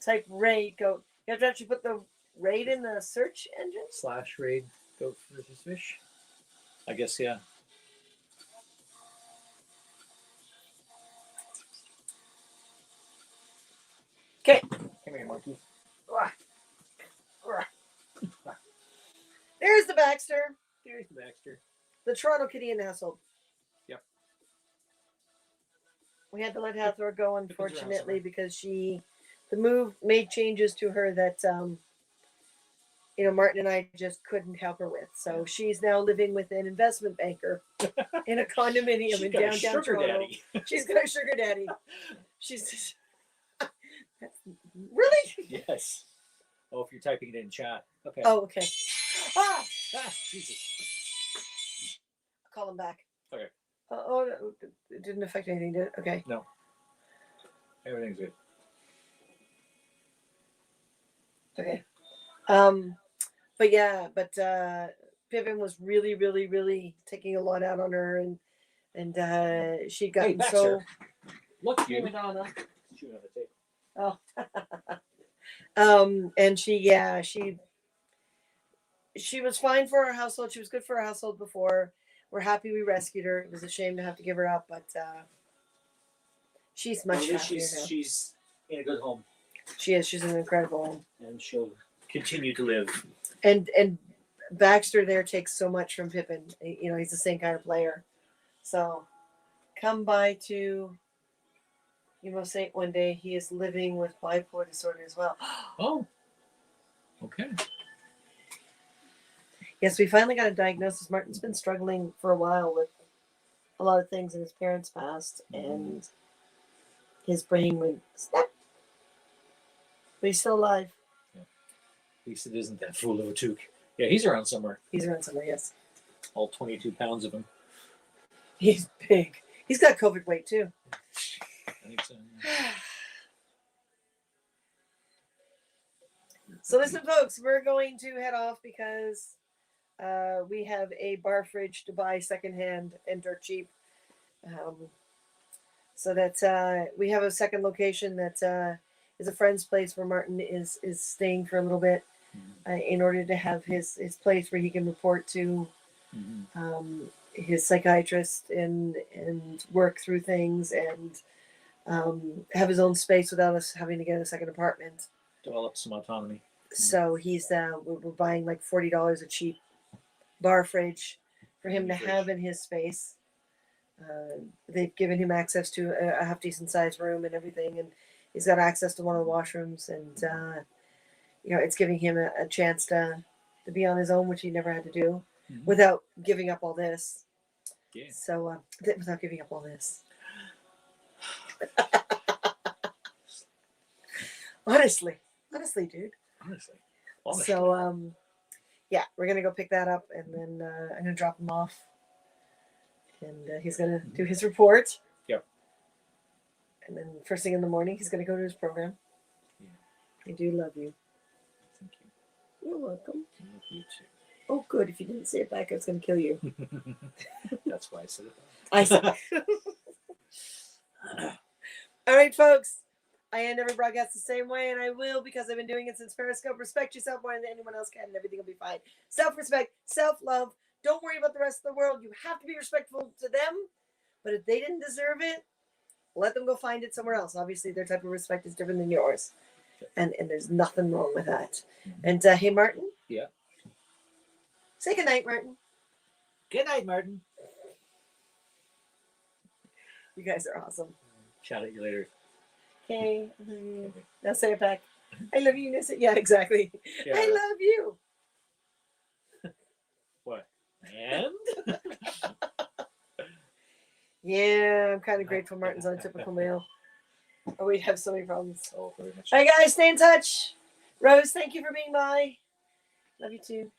Type raid. Goat. You have to actually put the raid in the search engine? / raid. Goat versus fish. I guess, yeah. Okay. Come here, monkey. There's the Baxter. There's the Baxter. The Toronto kitty in the household. Yep. We had to let Hathor go, unfortunately, because the move made changes to her that, Martin and I just couldn't help her with. So she's now living with an investment banker in a condominium in downtown Toronto. Daddy. She's got a sugar daddy. She's really? Yes. Oh, if you're typing it in chat. Okay. Oh, okay. Jesus. I'll call him back. Okay. It didn't affect anything, did it? Okay. No. Everything's good. Okay. But Pippin was really, really, really taking a lot out on her, and she'd gotten so. Look, you. Madonna. Shoot on the tape. Oh. And she was fine for her household. She was good for her household before, we're happy we rescued her. It was a shame to have to give her up, but she's much At least happier now. she's in a good home, She is. She's an incredible home. and she'll continue to live. And Baxter there takes so much from Pippin. You know, he's the same kind of player. So come by to Emo Saint one day. He is living with bipolar disorder as well. Oh, okay. Yes, we finally got a diagnosis. Martin's been struggling for a while with a lot of things, and his parents passed, and his brain went snap. But he's still alive. At least it isn't that fool of a toque. Yeah, he's around somewhere. He's around somewhere, yes. All 22 pounds of him. He's big. He's got COVID weight, too. I think so. So listen, folks, we're going to head off because we have a bar fridge to buy secondhand and dirt cheap. So that we have a second location that is a friend's place where Martin is staying for a little bit in order to have his place where he can report to his psychiatrist and work through things and have his own space without us having to get a second apartment. Develop some autonomy. So he's we're buying like $40 a cheap bar fridge for him to have in his space. They've given him access to a half decent sized room and everything, and he's got access to one of the washrooms, and you know, it's giving him a chance to be on his own, which he never had to do without giving up all this. Yeah. So without giving up all this. honestly, dude. Honestly. So yeah, we're gonna go pick that up, and then I'm gonna drop him off, and he's gonna do his report. Yep. And then first thing in the morning, he's gonna go to his program. Yeah. I do love you. Thank you. You're welcome. I love you too. Oh, good. If you didn't say it back, I was gonna kill you. That's why I said it. I said. All right, folks. I end every broadcast the same way, and I will because I've been doing it since Periscope. Respect yourself more than anyone else can, and everything will be fine. Self-respect, self-love. Don't worry about the rest of the world. You have to be respectful to them, but if they didn't deserve it, let them go find it somewhere else. Obviously, their type of respect is different than yours, and there's nothing wrong with that. And hey, Martin. Yeah. Say goodnight, Martin. Good night, Martin. You guys are awesome. Chat at you later. Okay. Now say it back. I love you. Yeah, exactly. Yeah. I love you. What? And? Yeah, I'm kind of grateful Martin's on typical male. Or we'd have so many problems. Oh, very much. All right, guys, stay in touch. Rose, thank you for being by. Love you too.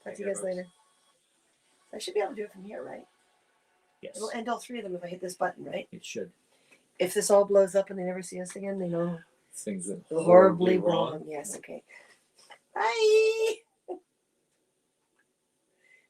Talk to you guys Rose. later. I should be able to do it from here, right? Yes. It'll end all three of them if I hit this button, right? It should. If this all blows up and they never see us again, they know Things went horribly wrong. Yes, okay. Bye.